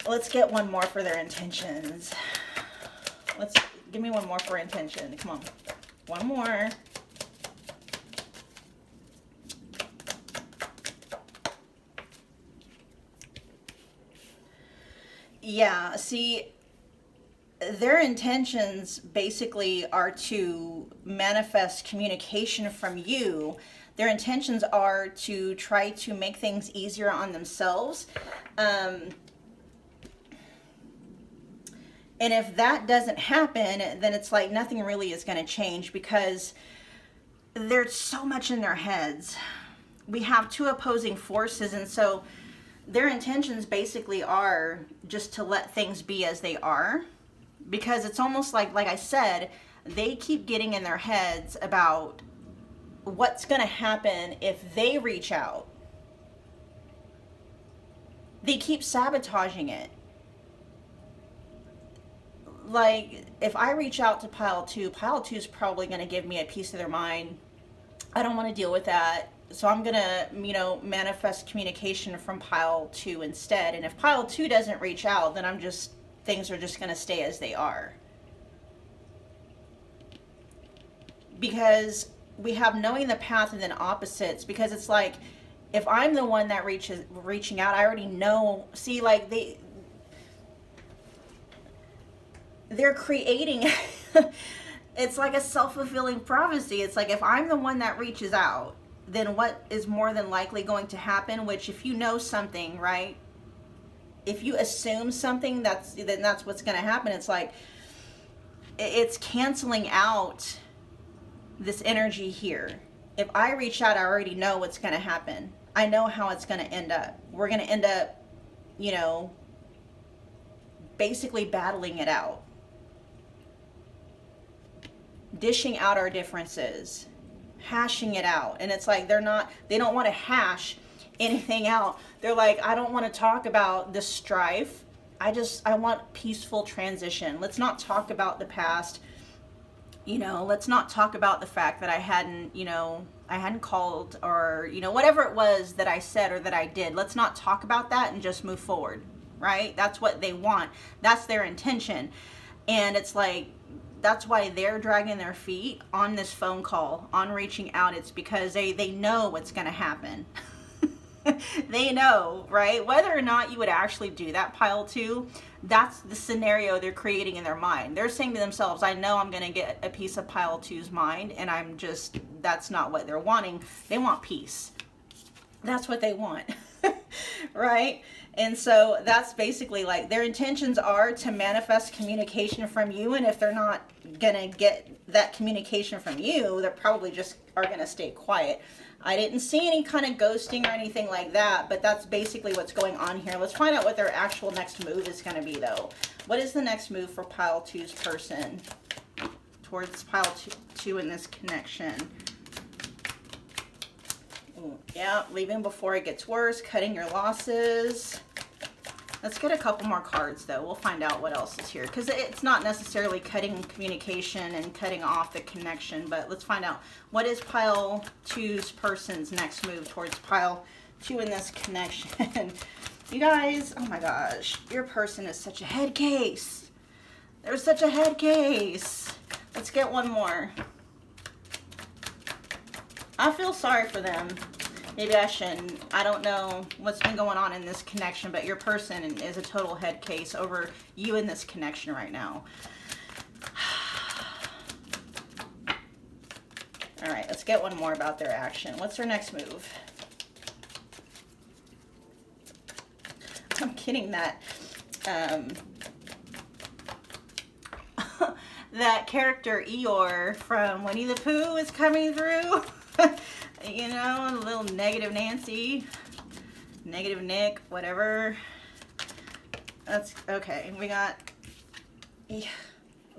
let's get one more for their intentions. Give me one more for intention. Come on. One more. Yeah, see, their intentions basically are to manifest communication from you. Their intentions are to try to make things easier on themselves. And if that doesn't happen, then it's like nothing really is going to change because there's so much in their heads. We have two opposing forces, and so their intentions basically are just to let things be as they are, because it's almost like I said, they keep getting in their heads about what's going to happen if they reach out. They keep sabotaging it. Like, if I reach out to pile 2 is probably going to give me a piece of their mind. I don't want to deal with that. So I'm going to, manifest communication from pile 2 instead. And if pile 2 doesn't reach out, then things are just going to stay as they are. Because we have knowing the path and then opposites. Because it's like, if I'm the one that reaching out, I already know. See, like they're creating, it's like a self-fulfilling prophecy. It's like, if I'm the one that reaches out, then what is more than likely going to happen? Which, if you know something, right? If you assume something, then that's what's going to happen. It's like, it's canceling out this energy here. If I reach out, I already know what's going to happen. I know how it's going to end up. We're going to end up, basically battling it out. Dishing out our differences, hashing it out. And it's like, they don't want to hash anything out. They're like, I don't want to talk about the strife. I want peaceful transition. Let's not talk about the past. Let's not talk about the fact that I hadn't called, or, whatever it was that I said or that I did. Let's not talk about that and just move forward, right? That's what they want. That's their intention. And it's like, that's why they're dragging their feet on this phone call, on reaching out. It's because they know what's going to happen. They know, right? Whether or not you would actually do that, pile 2, that's the scenario they're creating in their mind. They're saying to themselves, I know I'm going to get a piece of pile 2's mind, and that's not what they're wanting. They want peace. That's what they want, right? And so that's basically like, their intentions are to manifest communication from you. And if they're not going to get that communication from you, they're probably just are going to stay quiet. I didn't see any kind of ghosting or anything like that, but that's basically what's going on here. Let's find out what their actual next move is going to be, though. What is the next move for pile 2's person towards pile 2 in this connection? Ooh, yeah, leaving before it gets worse, cutting your losses. Let's get a couple more cards, though. We'll find out what else is here, because it's not necessarily cutting communication and cutting off the connection, but let's find out what is pile 2's person's next move towards pile 2 in this connection. You guys, oh my gosh, your person is such a head case. They're such a head case. Let's get one more. I feel sorry for them. Maybe I shouldn't. I don't know what's been going on in this connection, but your person is a total head case over you in this connection right now. All right, let's get one more about their action. What's their next move? kidding, that that character Eeyore from Winnie the Pooh is coming through. You know, a little negative Nancy, negative Nick, whatever. That's okay. We got,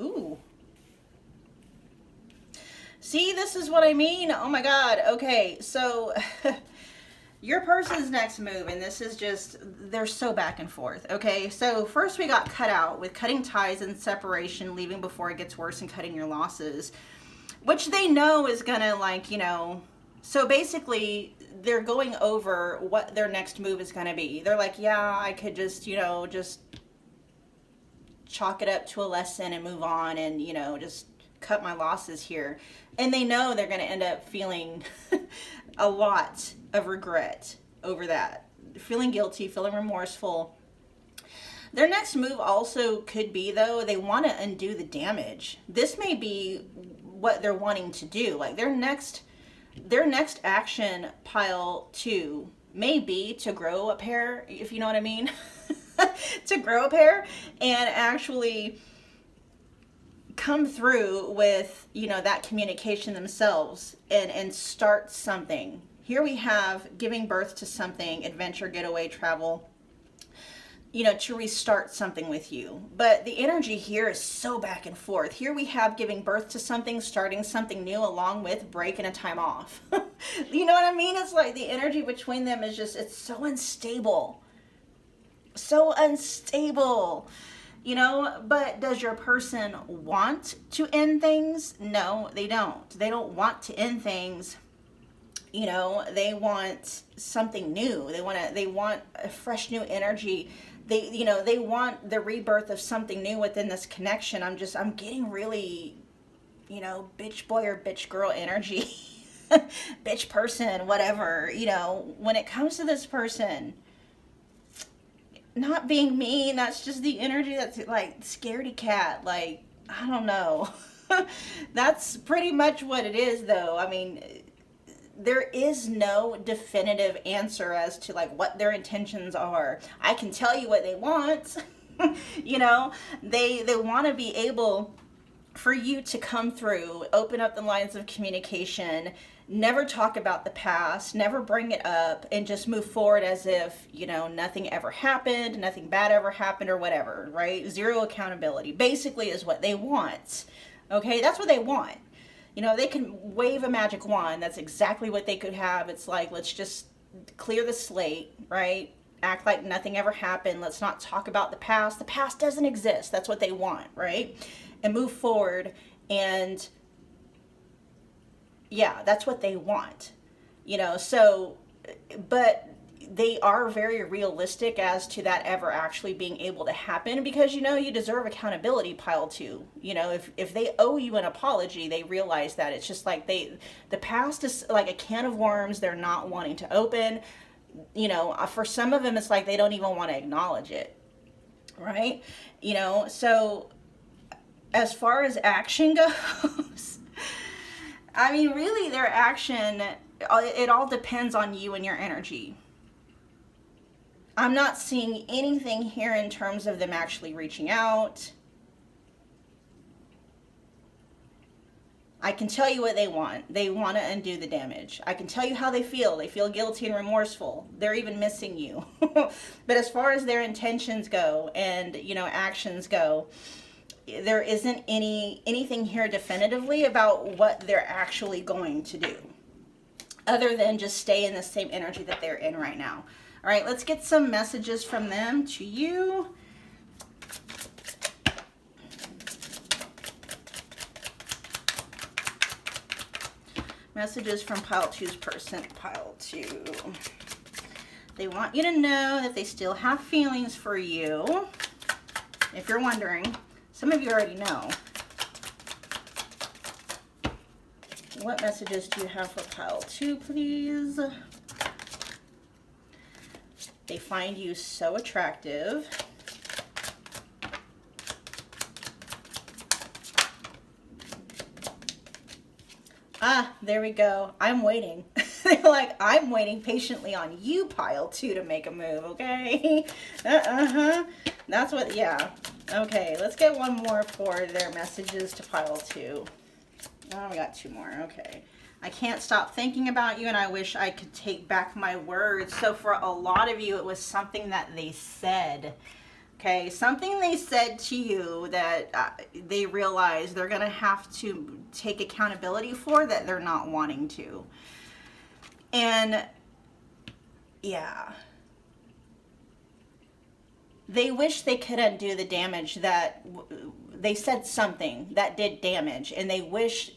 ooh. See, this is what I mean. Oh my God. Okay, so your person's next move, and this is just, they're so back and forth. Okay, so first we got cut out with cutting ties and separation, leaving before it gets worse, and cutting your losses, which they know is gonna, like, you know, so basically they're going over what their next move is gonna be. They're like, yeah, I could just, you know, just chalk it up to a lesson and move on, and, you know, just cut my losses here. And they know they're going to end up feeling a lot of regret over that, feeling guilty, feeling remorseful. Their next move also could be, though, they want to undo the damage. This may be what they're wanting to do. Like their next action, pile 2, may be to grow a pair, if you know what I mean. To grow a pair and actually come through with, you know, that communication themselves and start something. Here we have giving birth to something, adventure, getaway, travel, you know, to restart something with you. But the energy here is so back and forth. Here we have giving birth to something, starting something new, along with breaking a time off. You know what I mean? It's like the energy between them is just, it's so unstable. So unstable. You know, but does your person want to end things? No, they don't. They don't want to end things. You know, they want something new. They want a fresh new energy. They want the rebirth of something new within this connection. I'm getting really, you know, bitch boy or bitch girl energy. Bitch person, whatever, you know, when it comes to this person. Not being mean, that's just the energy that's like scaredy cat, like, I don't know. That's pretty much what it is, though. I mean, there is no definitive answer as to like what their intentions are. I can tell you what they want. You know, they want to be able for you to come through, open up the lines of communication, never talk about the past, never bring it up, and just move forward as if, you know, nothing ever happened, nothing bad ever happened, or whatever, right? Zero accountability, basically, is what they want. Okay, that's what they want. You know, they can wave a magic wand. That's exactly what they could have. It's like, let's just clear the slate, right? Act like nothing ever happened. Let's not talk about the past. The past doesn't exist. That's what they want, right? And move forward. And yeah, that's what they want, you know. So, but they are very realistic as to that ever actually being able to happen, because, you know, you deserve accountability, pile 2. You know, if they owe you an apology, they realize that. It's just like the past is like a can of worms they're not wanting to open. You know, for some of them, it's like they don't even want to acknowledge it, right? You know, so as far as action goes, I mean, really, their action, it all depends on you and your energy. I'm not seeing anything here in terms of them actually reaching out. I can tell you what they want. They want to undo the damage. I can tell you how they feel. They feel guilty and remorseful. They're even missing you. But as far as their intentions go and, you know, actions go, there isn't anything here definitively about what they're actually going to do, other than just stay in the same energy that they're in right now. All right, let's get some messages from them to you. Messages from pile 2's person, pile 2. They want you to know that they still have feelings for you. If you're wondering, some of you already know. What messages do you have for pile 2, please? They find you so attractive. Ah, there we go. I'm waiting. They're like, I'm waiting patiently on you, pile 2, to make a move, okay? That's what, yeah. Okay, let's get one more for their messages to pile 2. Oh, we got 2 more, okay. I can't stop thinking about you, and I wish I could take back my words. So for a lot of you, it was something that they said. Okay, something they said to you that they realize they're going to have to take accountability for, that they're not wanting to. And yeah, they wish they could undo the damage that they said something that did damage, and they wish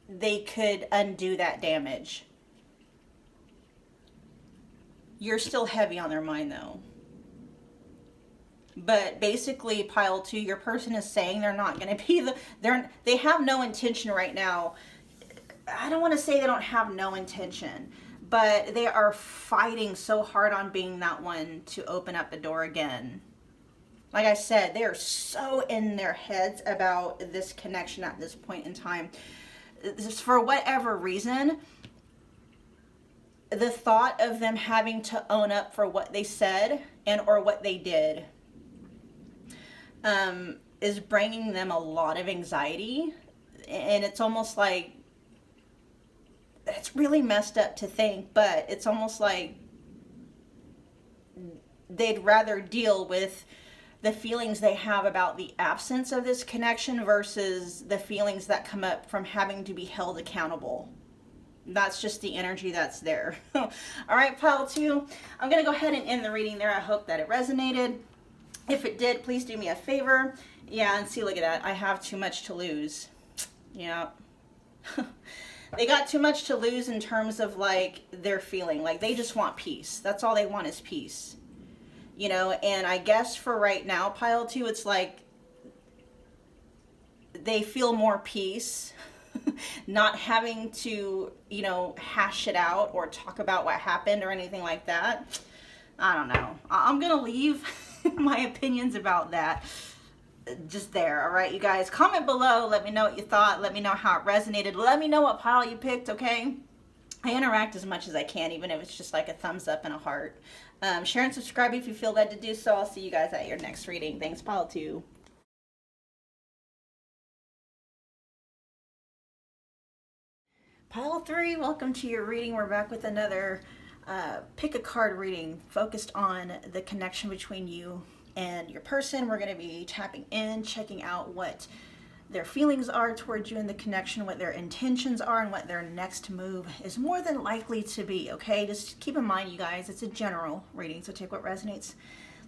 they could undo that damage. You're still heavy on their mind though. But basically, pile 2, your person is saying they're not going to be they have no intention right now. I don't want to say they don't have no intention, but they are fighting so hard on being that one to open up the door again. Like I said, they are so in their heads about this connection at this point in time. Just for whatever reason, the thought of them having to own up for what they said and or what they did is bringing them a lot of anxiety. And it's almost like, it's really messed up to think, but it's almost like they'd rather deal with the feelings they have about the absence of this connection versus the feelings that come up from having to be held accountable. That's just the energy that's there. All right, pile 2, I'm going to go ahead and end the reading there. I hope that it resonated. If it did, please do me a favor. Yeah, and see, look at that. I have too much to lose. Yeah. They got too much to lose in terms of like their feeling. Like they just want peace. That's all they want is peace. You know, and I guess for right now, pile 2, it's like they feel more peace not having to, you know, hash it out or talk about what happened or anything like that. I don't know. I'm going to leave my opinions about that just there. All right, you guys, comment below. Let me know what you thought. Let me know how it resonated. Let me know what pile you picked, okay? I interact as much as I can, even if it's just like a thumbs up and a heart. Share and subscribe if you feel led to do so. I'll see you guys at your next reading. Thanks, pile 2. Pile 3, welcome to your reading. We're back with another pick a card reading focused on the connection between you and your person. We're going to be tapping in, checking out what their feelings are towards you in the connection, what their intentions are, and what their next move is more than likely to be, okay? Just keep in mind, you guys, it's a general reading, so take what resonates,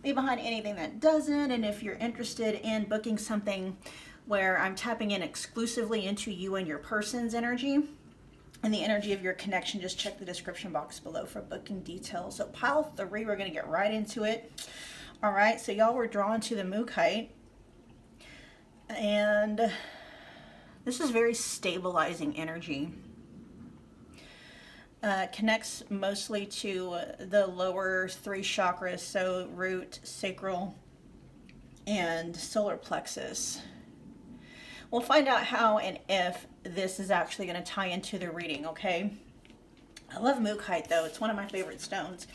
leave behind anything that doesn't. And if you're interested in booking something where I'm tapping in exclusively into you and your person's energy and the energy of your connection, just check the description box below for booking details. So pile 3, we're going to get right into it. All right, so y'all were drawn to the Mookaite. And this is very stabilizing energy. Connects mostly to the lower 3 chakras, so root, sacral, and solar plexus. We'll find out how and if this is actually going to tie into the reading, okay? I love Mookaite, though. It's one of my favorite stones.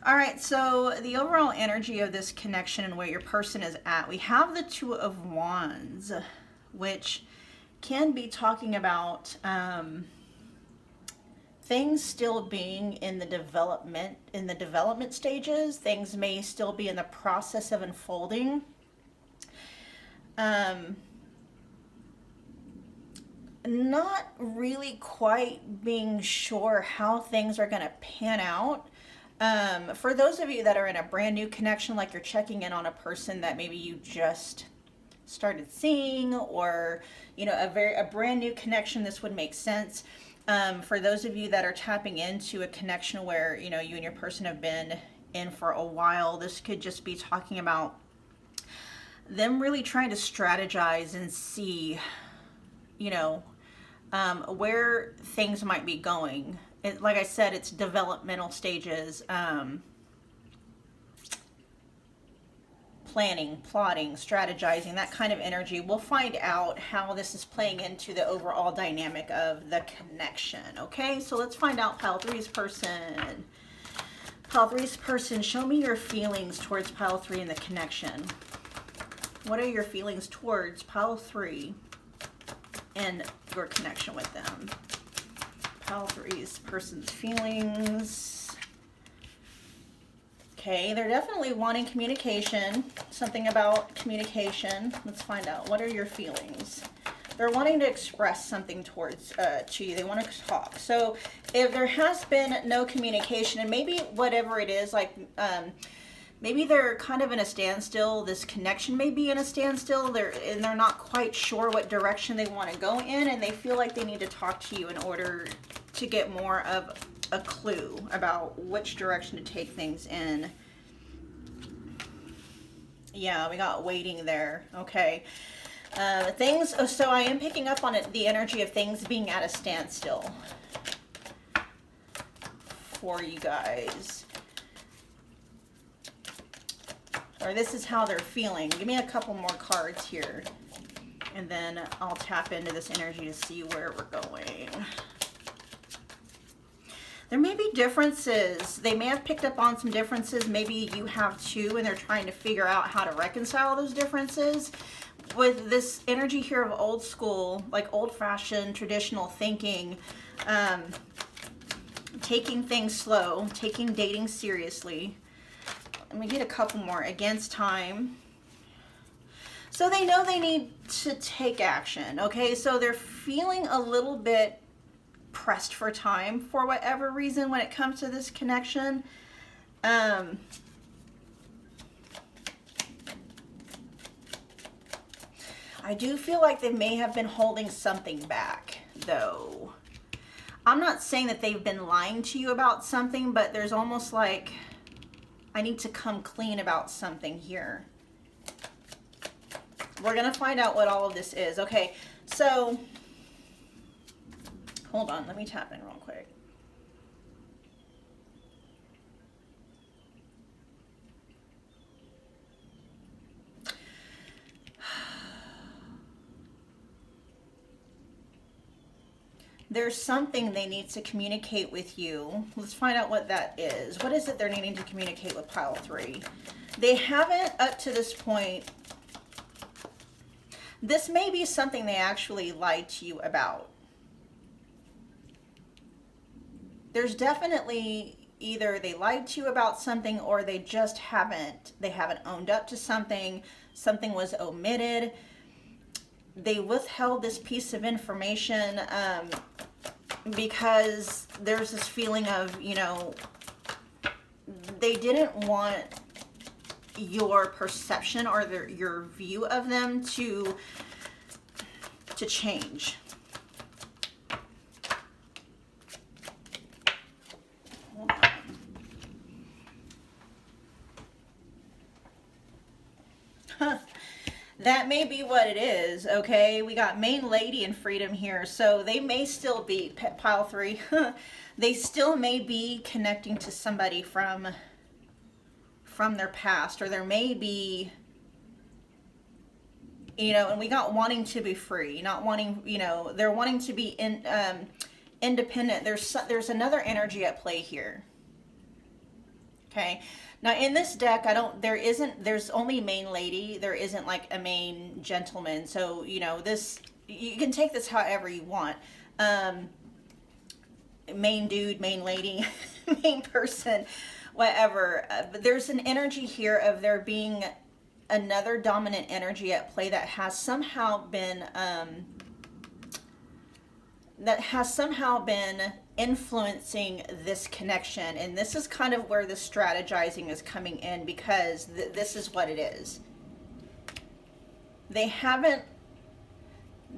All right, so the overall energy of this connection and where your person is at, we have the 2 of Wands, which can be talking about things still being in the development stages. Things may still be in the process of unfolding. Not really quite being sure how things are going to pan out. For those of you that are in a brand new connection, like you're checking in on a person that maybe you just started seeing, or you know, a brand new connection, this would make sense. For those of you that are tapping into a connection where, you know, you and your person have been in for a while, this could just be talking about them really trying to strategize and see, you know, where things might be going. Like I said, it's developmental stages. planning, plotting, strategizing, that kind of energy. We'll find out how this is playing into the overall dynamic of the connection. Okay, so let's find out pile three's person. Pile three's person, show me your feelings towards pile three in the connection. What are your feelings towards pile three and your connection with them? Pile three's person's feelings. Okay, they're definitely wanting communication, something about communication. Let's find out. What are your feelings? They're wanting to express something towards to you. They want to talk. So if there has been no communication, and maybe whatever it is, like maybe they're kind of in a standstill. This connection may be in a standstill. They're not quite sure what direction they want to go in, and they feel like they need to talk to you in order to get more of a clue about which direction to take things in. Yeah, we got waiting there. Okay. So I am picking up on it, the energy of things being at a standstill for you guys. Or this is how they're feeling. Give me a couple more cards here, and then I'll tap into this energy to see where we're going. There may be differences. They may have picked up on some differences. Maybe you have too, and they're trying to figure out how to reconcile those differences. With this energy here of old school, like old-fashioned traditional thinking, taking things slow, taking dating seriously. Let me get a couple more. Against time. So they know they need to take action. Okay, so they're feeling a little bit pressed for time for whatever reason when it comes to this connection. I do feel like they may have been holding something back, though. I'm not saying that they've been lying to you about something, but there's almost like, I need to come clean about something here. We're going to find out what all of this is. Okay, so hold on, let me tap in real quick. There's something they need to communicate with you. Let's find out what that is. What is it they're needing to communicate with pile three? They haven't, up to this point, this may be something they actually lied to you about. There's definitely either they lied to you about something, or they just haven't owned up to something. Something was omitted. They withheld this piece of information because there's this feeling of, you know, they didn't want your perception or your view of them to change. Hold on. Huh. That may be what it is, okay? We got main lady and freedom here. So they may still be, pile three, they still may be connecting to somebody from their past, or there may be, you know, and we got wanting to be free, not wanting, you know, they're wanting to be independent. There's another energy at play here. Okay. Now in this deck, there's only main lady. There isn't like a main gentleman. So, you know, you can take this however you want. Main dude, main lady, main person, whatever. But there's an energy here of there being another dominant energy at play that has somehow been, influencing this connection. And this is kind of where the strategizing is coming in, because this is what it is. They haven't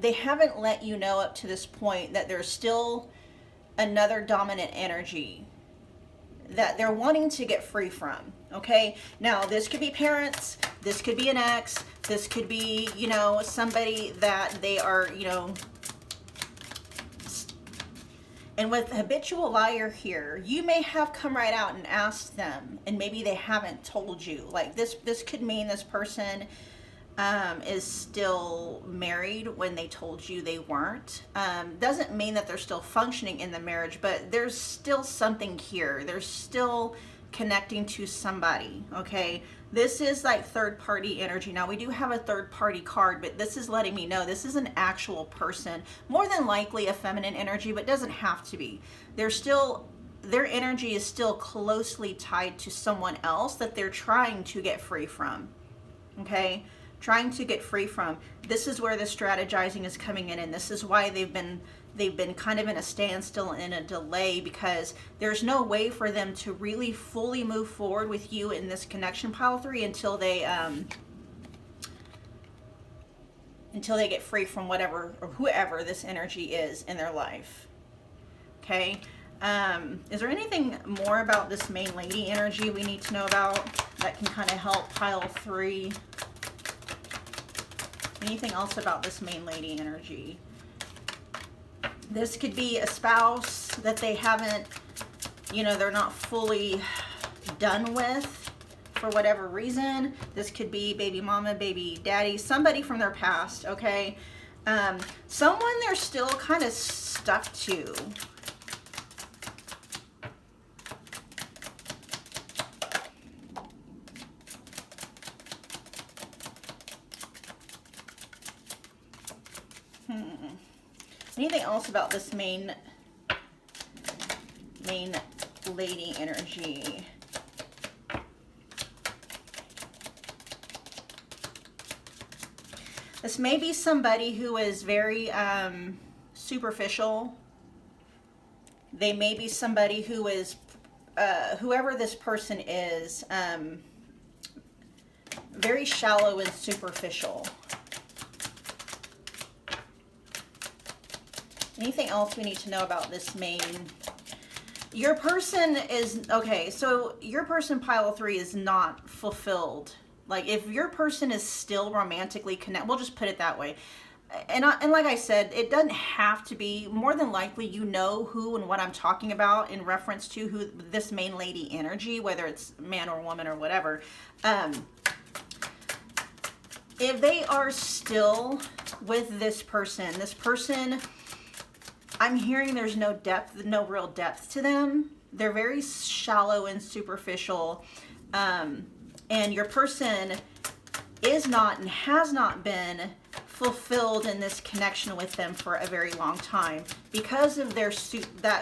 let you know up to this point that there's still another dominant energy that they're wanting to get free from. Okay, now this could be parents, this could be an ex, this could be, you know, somebody that they are, you know, And with habitual liar here, you may have come right out and asked them, and maybe they haven't told you. Like this could mean this person is still married when they told you they weren't. Doesn't mean that they're still functioning in the marriage, but there's still something here. There's still connecting to somebody, okay? This is like third party energy. Now we do have a third party card, but this is letting me know this is an actual person, more than likely a feminine energy, but doesn't have to be. They're still, their energy is still closely tied to someone else that they're trying to get free from, okay? Trying to get free from. This is where the strategizing is coming in, and this is why they've been kind of in a standstill and a delay, because there's no way for them to really fully move forward with you in this connection, pile 3, until they get free from whatever or whoever this energy is in their life. Okay. Is there anything more about this main lady energy we need to know about that can kind of help pile 3? Anything else about this main lady energy? This could be a spouse that they haven't, you know, they're not fully done with for whatever reason. This could be baby mama, baby daddy, somebody from their past, okay? Someone they're still kind of stuck to. Anything else about this main lady energy? This may be somebody who is very superficial. They may be somebody who is, whoever this person is, very shallow and superficial. Anything else we need to know about this main? Your person is, okay, so your person, pile 3, is not fulfilled. Like, if your person is still romantically connected, we'll just put it that way. And like I said, it doesn't have to be. More than likely, you know who and what I'm talking about in reference to who this main lady energy, whether it's man or woman or whatever. If they are still with this person, I'm hearing there's no depth, no real depth to them. They're very shallow and superficial. And your person is not and has not been fulfilled in this connection with them for a very long time because of their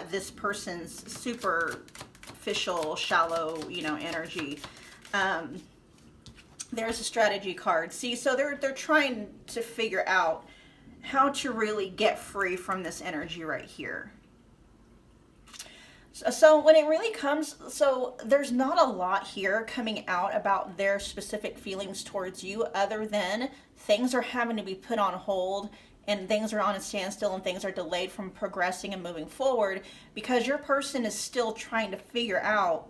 this person's superficial, shallow, you know, energy. There's a strategy card. See, so they're trying to figure out how to really get free from this energy right here. So when it really comes, so there's not a lot here coming out about their specific feelings towards you, other than things are having to be put on hold and things are on a standstill and things are delayed from progressing and moving forward because your person is still trying to figure out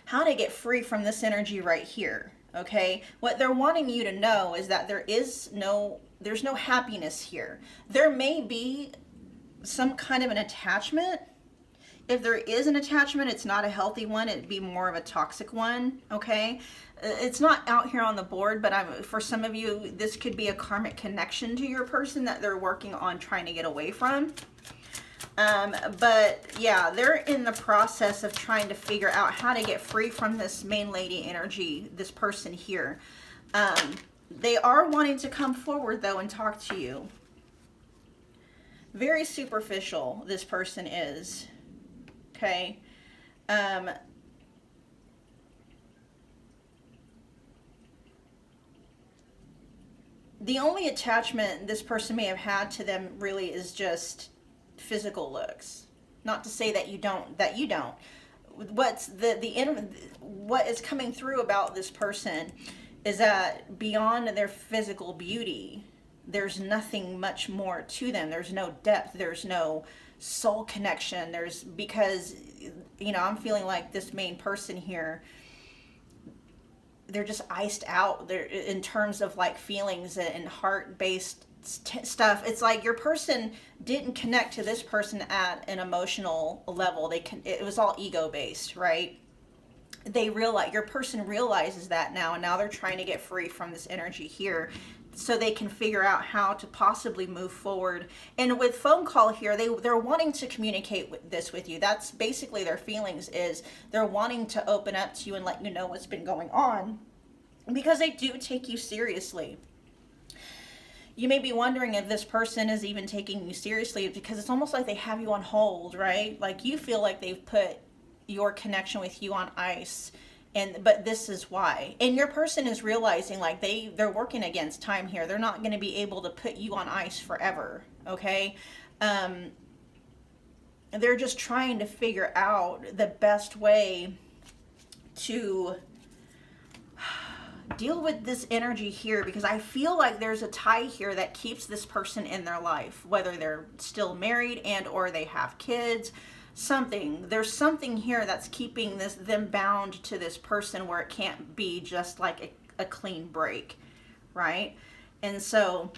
how to get free from this energy right here. Okay, what they're wanting you to know is that there's no happiness here. There may be some kind of an attachment. If there is an attachment, it's not a healthy one. It'd be more of a toxic one, okay? It's not out here on the board, but for some of you, this could be a karmic connection to your person that they're working on trying to get away from. But yeah, they're in the process of trying to figure out how to get free from this main lady energy, this person here. They are wanting to come forward though and talk to you. Very superficial, this person is. Okay. The only attachment this person may have had to them really is just physical looks. Not to say that you don't. What's what is coming through about this person is that beyond their physical beauty, there's nothing much more to them. There's no depth. There's no soul connection. Because, you know, I'm feeling like this main person here, they're just iced out there in terms of like feelings and heart-based stuff. It's like your person didn't connect to this person at an emotional level. It was all ego based, right? Your person realizes that now, and now they're trying to get free from this energy here so they can figure out how to possibly move forward. And with phone call here, they're wanting to communicate this with you. That's basically their feelings, is they're wanting to open up to you and let you know what's been going on, because they do take you seriously. You may be wondering if this person is even taking you seriously, because it's almost like they have you on hold, right? Like you feel like they've put your connection with you on ice, but this is why. And your person is realizing like they're working against time here. They're not going to be able to put you on ice forever, okay? They're just trying to figure out the best way to deal with this energy here, because I feel like there's a tie here that keeps this person in their life, whether they're still married and or they have kids. There's something here that's keeping them bound to this person, where it can't be just like a clean break, right? And so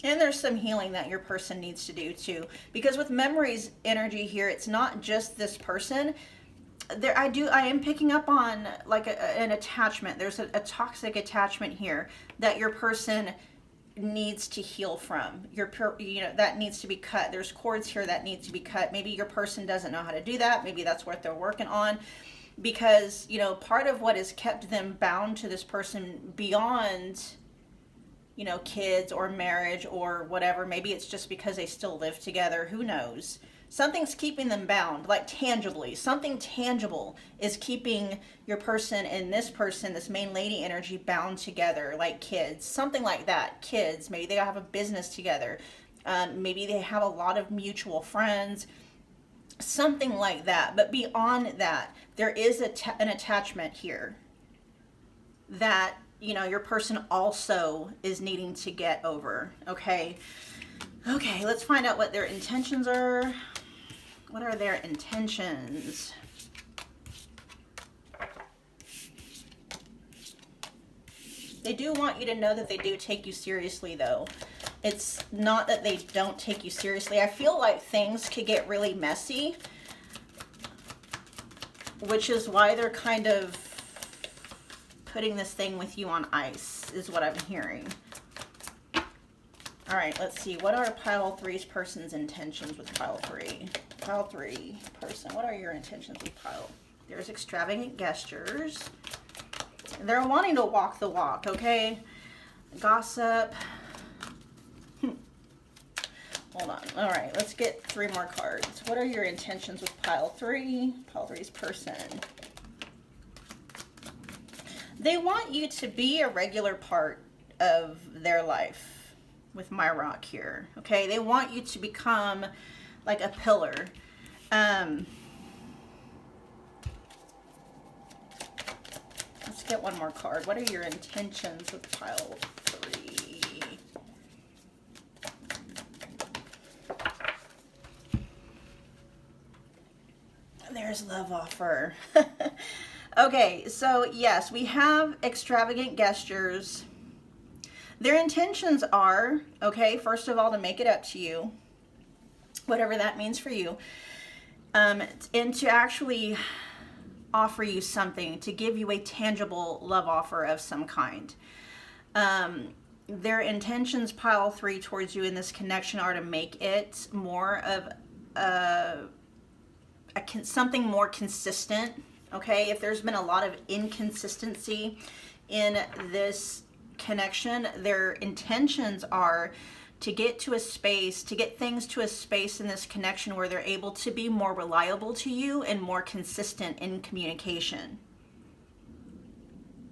and there's some healing that your person needs to do too, because with memories energy here, it's not just this person. I am picking up on like an attachment. There's a toxic attachment here that your person needs to heal from. That needs to be cut. There's cords here that need to be cut. Maybe your person doesn't know how to do that. Maybe that's what they're working on, because part of what has kept them bound to this person beyond kids or marriage or whatever, maybe it's just because they still live together, who knows. Something's keeping them bound, like tangibly. Something tangible is keeping your person and this person, this main lady energy, bound together, like kids. Something like that. Kids, maybe they have a business together. Maybe they have a lot of mutual friends. Something like that. But beyond that, there is an attachment here that, your person also is needing to get over. Okay, let's find out what their intentions are. What are their intentions? They do want you to know that they do take you seriously, though. It's not that they don't take you seriously. I feel like things could get really messy, which is why they're kind of putting this thing with you on ice, is what I'm hearing. All right, let's see. What are pile 3's person's intentions with pile 3? Pile 3 person, what are your intentions with pile? There's extravagant gestures. They're wanting to walk the walk, okay? Gossip. Hold on. All right, let's get 3 more cards. What are your intentions with pile 3? Pile 3's person. They want you to be a regular part of their life with my rock here, okay? They want you to become like a pillar. Let's get one more card. What are your intentions with pile 3? There's love offer. Okay, so yes, we have extravagant gestures. Their intentions are, okay, first of all, to make it up to you, whatever that means for you, and to actually offer you something, to give you a tangible love offer of some kind. Their intentions, pile 3, towards you in this connection are to make it more of something more consistent. Okay, if there's been a lot of inconsistency in this connection, their intentions are to get to a space, to get things to a space in this connection where they're able to be more reliable to you and more consistent in communication.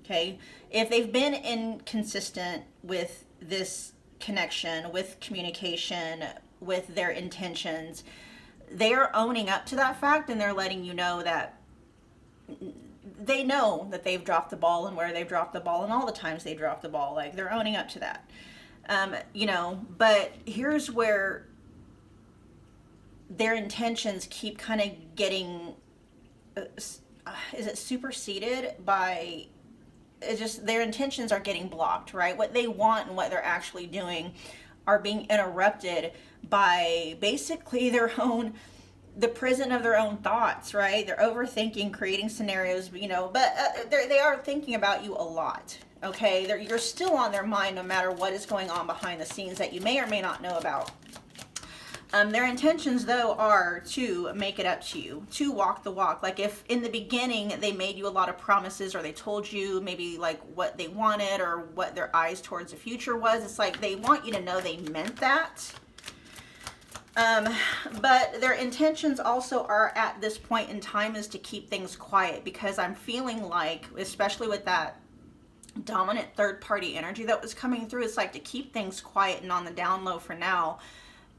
Okay, if they've been inconsistent with this connection, with communication, with their intentions, they are owning up to that fact, and they're letting you know that they know that they've dropped the ball and where they've dropped the ball and all the times they dropped the ball. Like, they're owning up to that. But here's where their intentions keep kind of getting is it superseded by, it's just their intentions are getting blocked, right? What they want and what they're actually doing are being interrupted by basically the prison of their own thoughts, right? They're overthinking, creating scenarios, you know, but they are thinking about you a lot, okay? You're still on their mind no matter what is going on behind the scenes that you may or may not know about. Their intentions, though, are to make it up to you, to walk the walk. Like if in the beginning they made you a lot of promises, or they told you maybe like what they wanted or what their eyes towards the future was, it's like they want you to know they meant that. But their intentions also are at this point in time is to keep things quiet, because I'm feeling like, especially with that dominant third party energy that was coming through, it's like to keep things quiet and on the down low for now,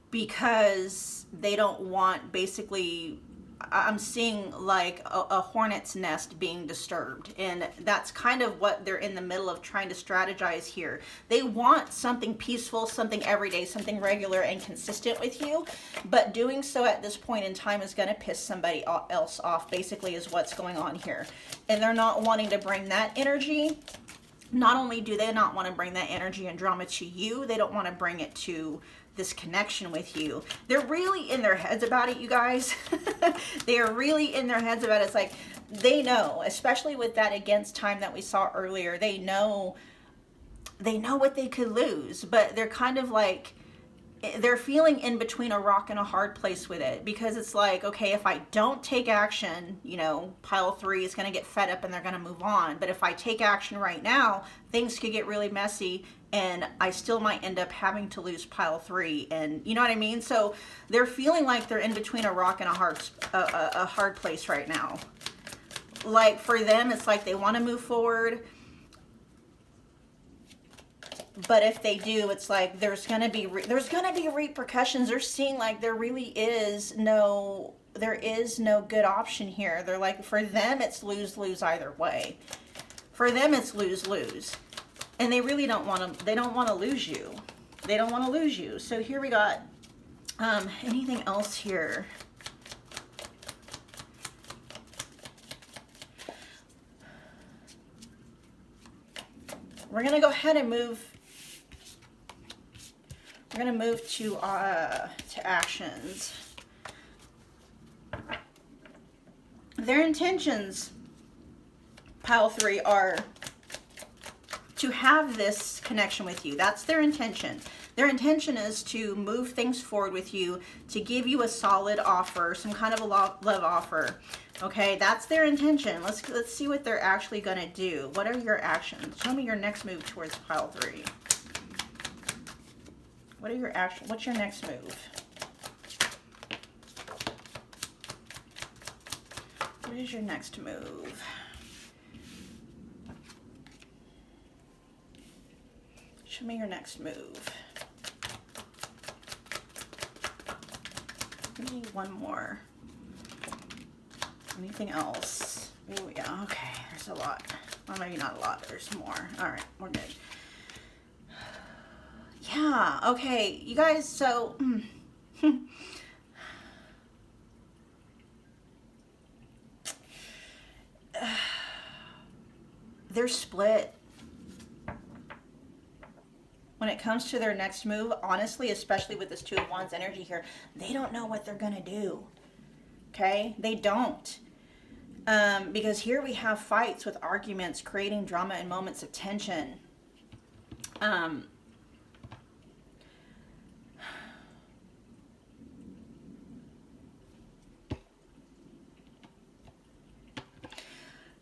because they don't want, basically, I'm seeing like a hornet's nest being disturbed, and that's kind of what they're in the middle of trying to strategize here. They want something peaceful, something everyday, something regular and consistent with you, but doing so at this point in time is going to piss somebody else off, basically, is what's going on here. And they're not wanting to bring that energy. Not only do they not want to bring that energy and drama to you, they don't want to bring it to this connection with you. They're really in their heads about it, you guys. They are really in their heads about it. It's like they know, especially with that against time that we saw earlier, they know what they could lose, but they're kind of like, they're feeling in between a rock and a hard place with it, because it's like, okay, if I don't take action, you know, pile 3 is going to get fed up and they're going to move on. But if I take action right now, things could get really messy and I still might end up having to lose pile 3. And you know what I mean? So they're feeling like they're in between a rock and a hard place right now. Like for them, it's like they want to move forward, but if they do, it's like there's gonna be repercussions. They're seeing like there is no good option here. They're like, for them it's lose-lose either way. For them it's lose-lose, and they really don't want to. They don't want to lose you. They don't want to lose you. So here we got anything else here. We're gonna go ahead and move. We're going to move to actions. Their intentions, pile 3, are to have this connection with you. That's their intention. Their intention is to move things forward with you, to give you a solid offer, some kind of a love offer. Okay, that's their intention. Let's see what they're actually going to do. What are your actions? Show me your next move towards pile 3. What are your actions? What's your next move? What is your next move? Show me your next move. We need one more. Anything else? Oh yeah, okay, there's a lot. Well, maybe not a lot, but there's more. All right, we're good. Yeah, okay, you guys, so they're split when it comes to their next move. Honestly, especially with this 2 of Wands energy here, they don't know what they're gonna do. Okay, they don't, because here we have fights with arguments, creating drama and moments of tension.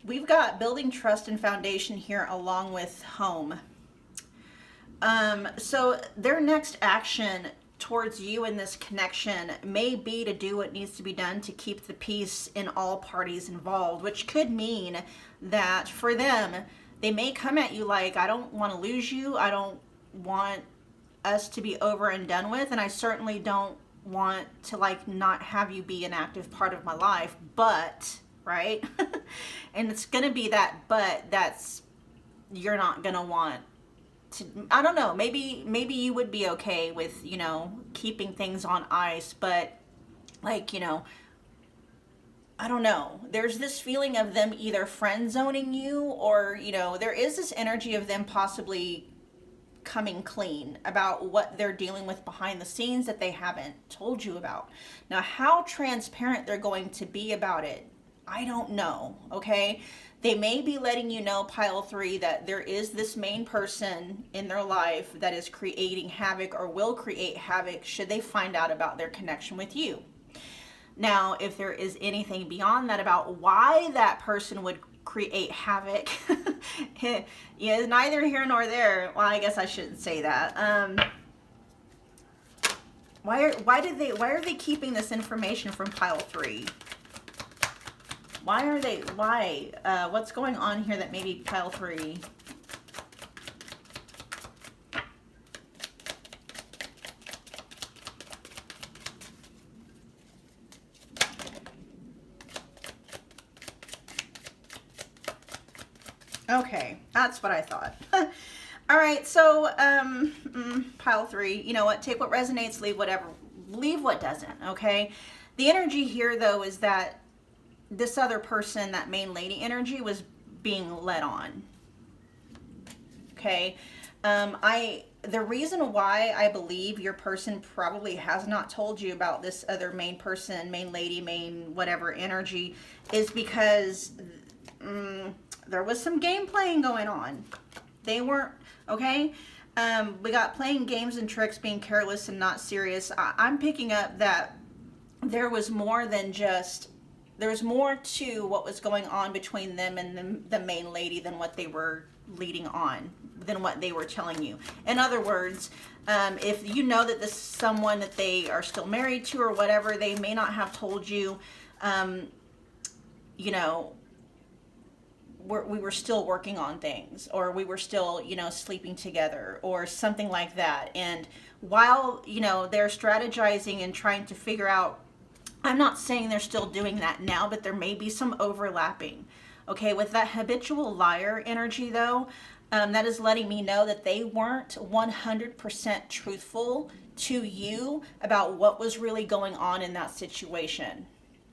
We've got building trust and foundation here along with home. So their next action towards you in this connection may be to do what needs to be done to keep the peace in all parties involved, which could mean that for them, they may come at you like, I don't want to lose you. I don't want us to be over and done with. And I certainly don't want to like not have you be an active part of my life, but... right? And it's gonna be that but that's you're not gonna want to. I don't know, maybe you would be okay with, you know, keeping things on ice, but like, you know, I don't know. There's this feeling of them either friend zoning you, or, you know, there is this energy of them possibly coming clean about what they're dealing with behind the scenes that they haven't told you about. Now, how transparent they're going to be about it, I don't know, okay? They may be letting you know, pile 3, that there is this main person in their life that is creating havoc or will create havoc should they find out about their connection with you. Now, if there is anything beyond that about why that person would create havoc, is neither here nor there. Well, I guess I shouldn't say that. Why are they keeping this information from pile 3? What's going on here that maybe pile 3? Okay, that's what I thought. All right, so pile 3, you know what? Take what resonates, leave what doesn't, okay? The energy here, though, is that this other person, that main lady energy, was being led on, okay? The reason why I believe your person probably has not told you about this other main person, main lady, main whatever energy, is because there was some game playing going on. They weren't, okay? We got playing games and tricks, being careless and not serious. I'm picking up that there was more than just, there was more to what was going on between them and the main lady than what they were leading on, than what they were telling you. In other words, if you know that this is someone that they are still married to or whatever, they may not have told you, you know, we were still working on things, or we were still, you know, sleeping together or something like that. And while, you know, they're strategizing and trying to figure out, I'm not saying they're still doing that now, but there may be some overlapping. Okay, with that habitual liar energy, though, that is letting me know that they weren't 100% truthful to you about what was really going on in that situation.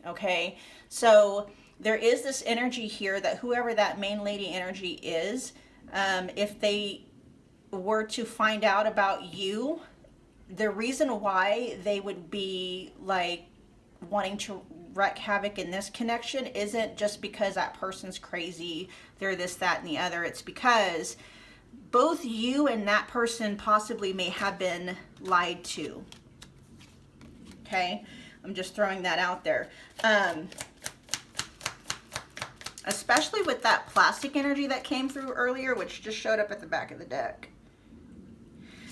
Okay, so there is this energy here that whoever that main lady energy is, if they were to find out about you, the reason why they would be like wanting to wreak havoc in this connection isn't just because that person's crazy, they're this, that, and the other. It's because both you and that person possibly may have been lied to. Okay, I'm just throwing that out there. Especially with that plastic energy that came through earlier, which just showed up at the back of the deck.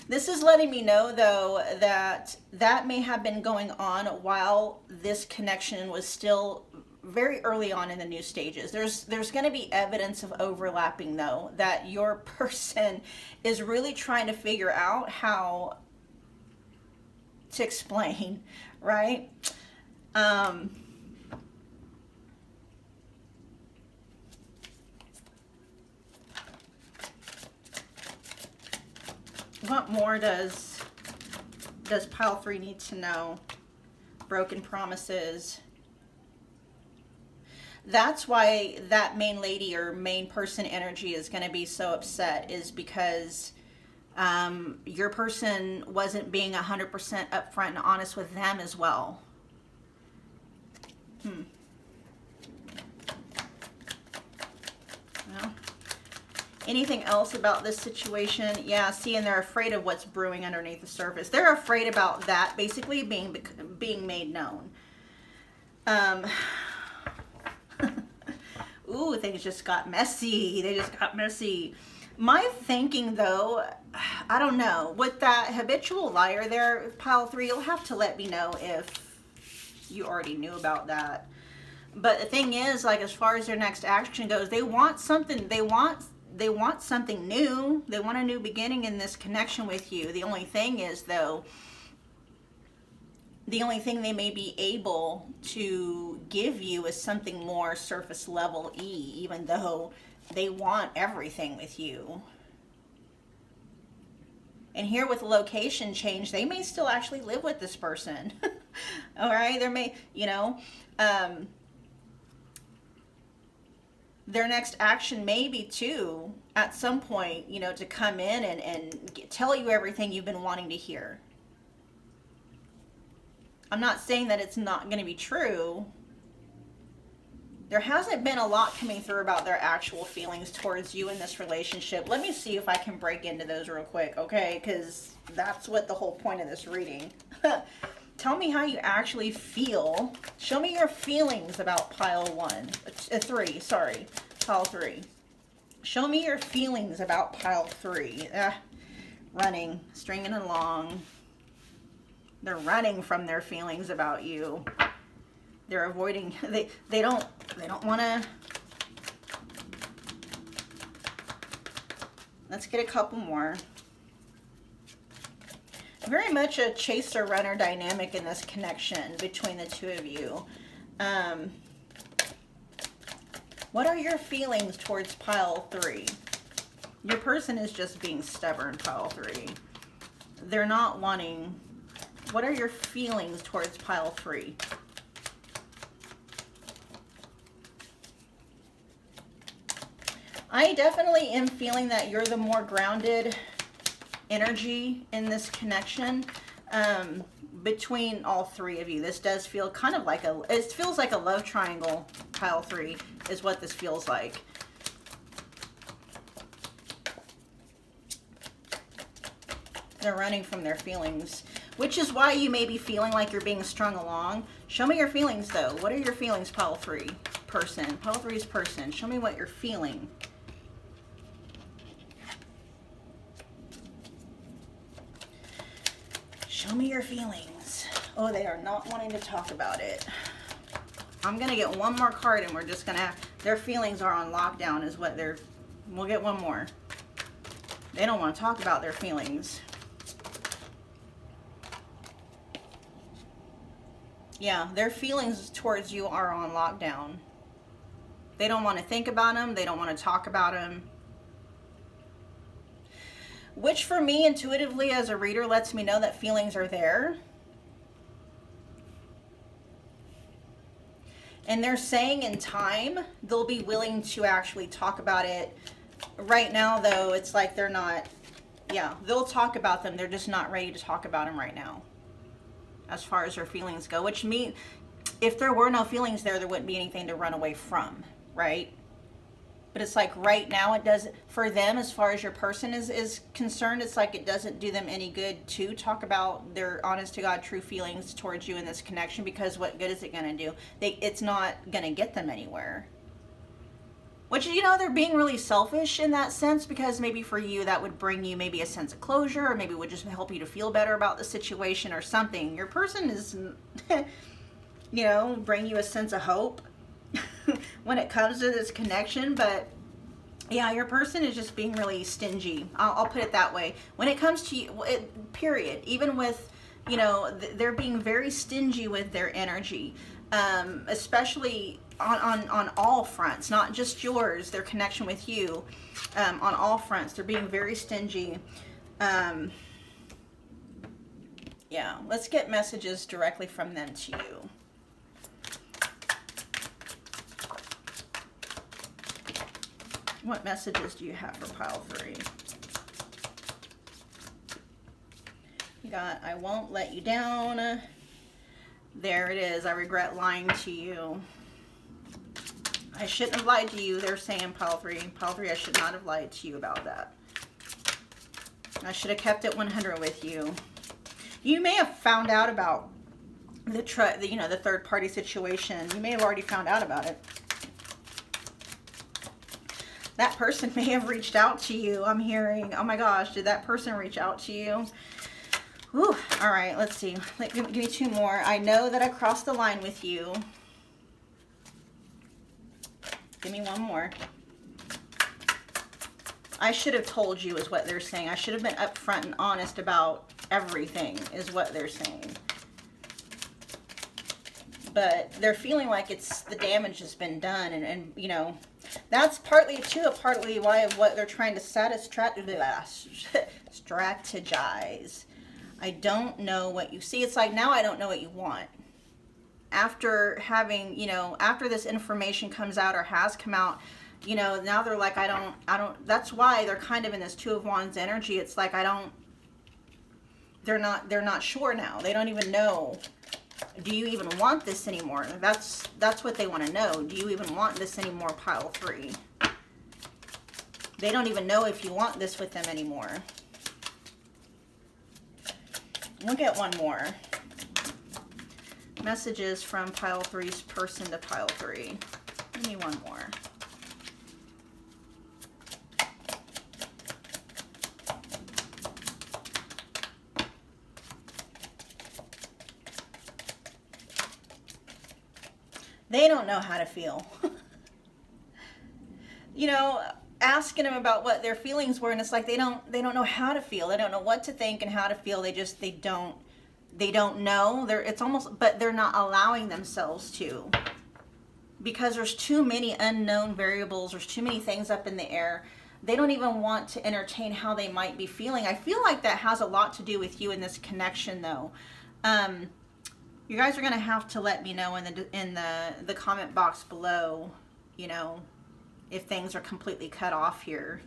This is letting me know, though, that that may have been going on while this connection was still very early on in the new stages. There's going to be evidence of overlapping, though, that your person is really trying to figure out how to explain, right? What more does pile 3 need to know? Broken promises. That's why that main lady or main person energy is going to be so upset, is because your person wasn't being 100% upfront and honest with them as well. Well, anything else about this situation? Yeah, see, and they're afraid of what's brewing underneath the surface. They're afraid about that basically being made known. Ooh, things just got messy. They just got messy. My thinking, though, I don't know. With that habitual liar there, pile 3, you'll have to let me know if you already knew about that. But the thing is, like, as far as their next action goes, they want something. They want something new. They want a new beginning in this connection with you. The only thing is, though, the only thing they may be able to give you is something more surface level even though they want everything with you. And here with location change, they may still actually live with this person. All right, there may, you know, their next action may be too, at some point, you know, to come in and tell you everything you've been wanting to hear. I'm not saying that it's not going to be true. There hasn't been a lot coming through about their actual feelings towards you in this relationship. Let me see if I can break into those real quick, okay? Because that's what the whole point of this reading. Tell me how you actually feel. Show me your feelings about pile 3, sorry. Pile 3. Show me your feelings about pile 3. Running, stringing along. They're running from their feelings about you. They're avoiding, they don't want to. Let's get a couple more. Very much a chaser runner dynamic in this connection between the two of you. What are your feelings towards pile 3? Your person is just being stubborn, pile 3. They're not wanting. What are your feelings towards pile 3? I definitely am feeling that you're the more grounded energy in this connection between all three of you. This does feel kind of like it feels like a love triangle. Pile 3 is what this feels like. They're running from their feelings, which is why you may be feeling like you're being strung along. Show me your feelings though. What are your feelings, pile 3 person? Pile 3's person. Show me what you're feeling. Show me your feelings. Oh, they are not wanting to talk about it. I'm going to get one more card and we're just going to their feelings are on lockdown is what we'll get one more. They don't want to talk about their feelings. Yeah, their feelings towards you are on lockdown. They don't want to think about them. They don't want to talk about them. Which for me, intuitively, as a reader, lets me know that feelings are there. And they're saying in time, they'll be willing to actually talk about it. Right now, though, it's like they're not, yeah, they'll talk about them. They're just not ready to talk about them right now, as far as their feelings go. Which means, if there were no feelings there, there wouldn't be anything to run away from, right? But it's like right now it doesn't, for them, as far as your person is concerned, it's like it doesn't do them any good to talk about their honest to God true feelings towards you in this connection, because what good is it going to do? It's not going to get them anywhere. Which, you know, they're being really selfish in that sense, because maybe for you that would bring you maybe a sense of closure, or maybe would just help you to feel better about the situation or something. Your person is, you know, bring you a sense of hope when it comes to this connection. But yeah, your person is just being really stingy. I'll put it that way. When it comes to you, period, even with, you know, they're being very stingy with their energy, especially on all fronts, not just yours, their connection with you, on all fronts. They're being very stingy. Yeah, let's get messages directly from them to you. What messages do you have for pile 3? You got, I won't let you down. There it is. I regret lying to you. I shouldn't have lied to you. They're saying pile 3. Pile 3, I should not have lied to you about that. I should have kept it 100 with you. You may have found out about the third party situation. You may have already found out about it. That person may have reached out to you. I'm hearing, oh my gosh, did that person reach out to you? Whew. All right, let's see. Give me 2 more. I know that I crossed the line with you. Give me 1 more. I should have told you is what they're saying. I should have been upfront and honest about everything is what they're saying. But they're feeling like the damage has been done, and you know, that's partly why of what they're trying to strategize. I don't know what you see. It's like, now I don't know what you want. After having, you know, after this information comes out or has come out, You know, now they're like, I don't, that's why they're kind of in this Two of Wands energy. It's like, they're not sure now. They don't even know. Do you even want this anymore? That's what they want to know. Do you even want this anymore, pile 3? They don't even know if you want this with them anymore. We'll get one more. Messages from pile 3's person to pile 3. Give me one more. They don't know how to feel. You know, asking them about what their feelings were, and it's like they don't know how to feel. They don't know what to think and how to feel. They don't know. It's almost, but they're not allowing themselves to, because there's too many unknown variables. There's too many things up in the air. They don't even want to entertain how they might be feeling. I feel like that has a lot to do with you in this connection, though. You guys are going to have to let me know in the comment box below, you know, if things are completely cut off here.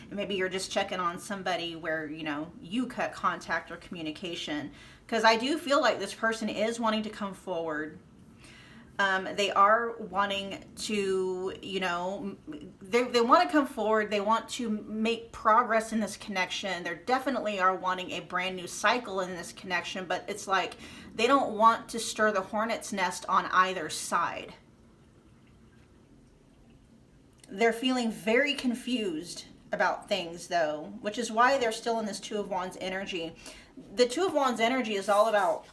Maybe you're just checking on somebody where, you know, you cut contact or communication. Because I do feel like this person is wanting to come forward. They are wanting to, you know, they want to come forward. They want to make progress in this connection. They definitely are wanting a brand new cycle in this connection, but it's like they don't want to stir the hornet's nest on either side. They're feeling very confused about things, though, which is why they're still in this Two of Wands energy. The Two of Wands energy is all about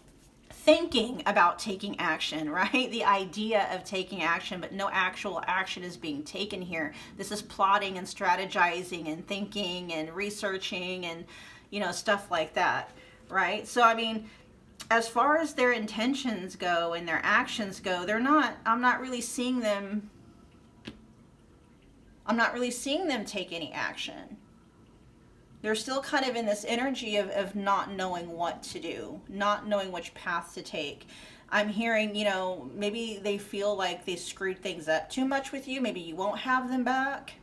thinking about taking action, right? The idea of taking action, but no actual action is being taken here. This is plotting and strategizing and thinking and researching and, you know, stuff like that, right? So, I mean, as far as their intentions go and their actions go, I'm not really seeing them take any action. They're still kind of in this energy of not knowing what to do, not knowing which path to take. I'm hearing, you know, maybe they feel like they screwed things up too much with you. Maybe you won't have them back.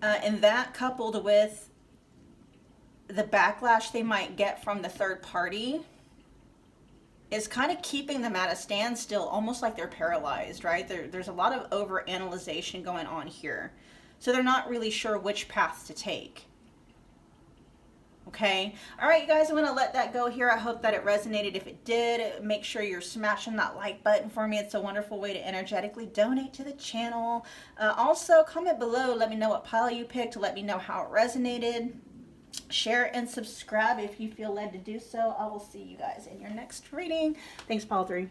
And that, coupled with the backlash they might get from the third party, is kind of keeping them at a standstill, almost like they're paralyzed, right? There's a lot of overanalyzation going on here. So they're not really sure which path to take. Okay? All right, you guys, I'm going to let that go here. I hope that it resonated. If it did, make sure you're smashing that like button for me. It's a wonderful way to energetically donate to the channel. Also, comment below. Let me know what pile you picked. Let me know how it resonated. Share and subscribe if you feel led to do so. I will see you guys in your next reading. Thanks, pile 3.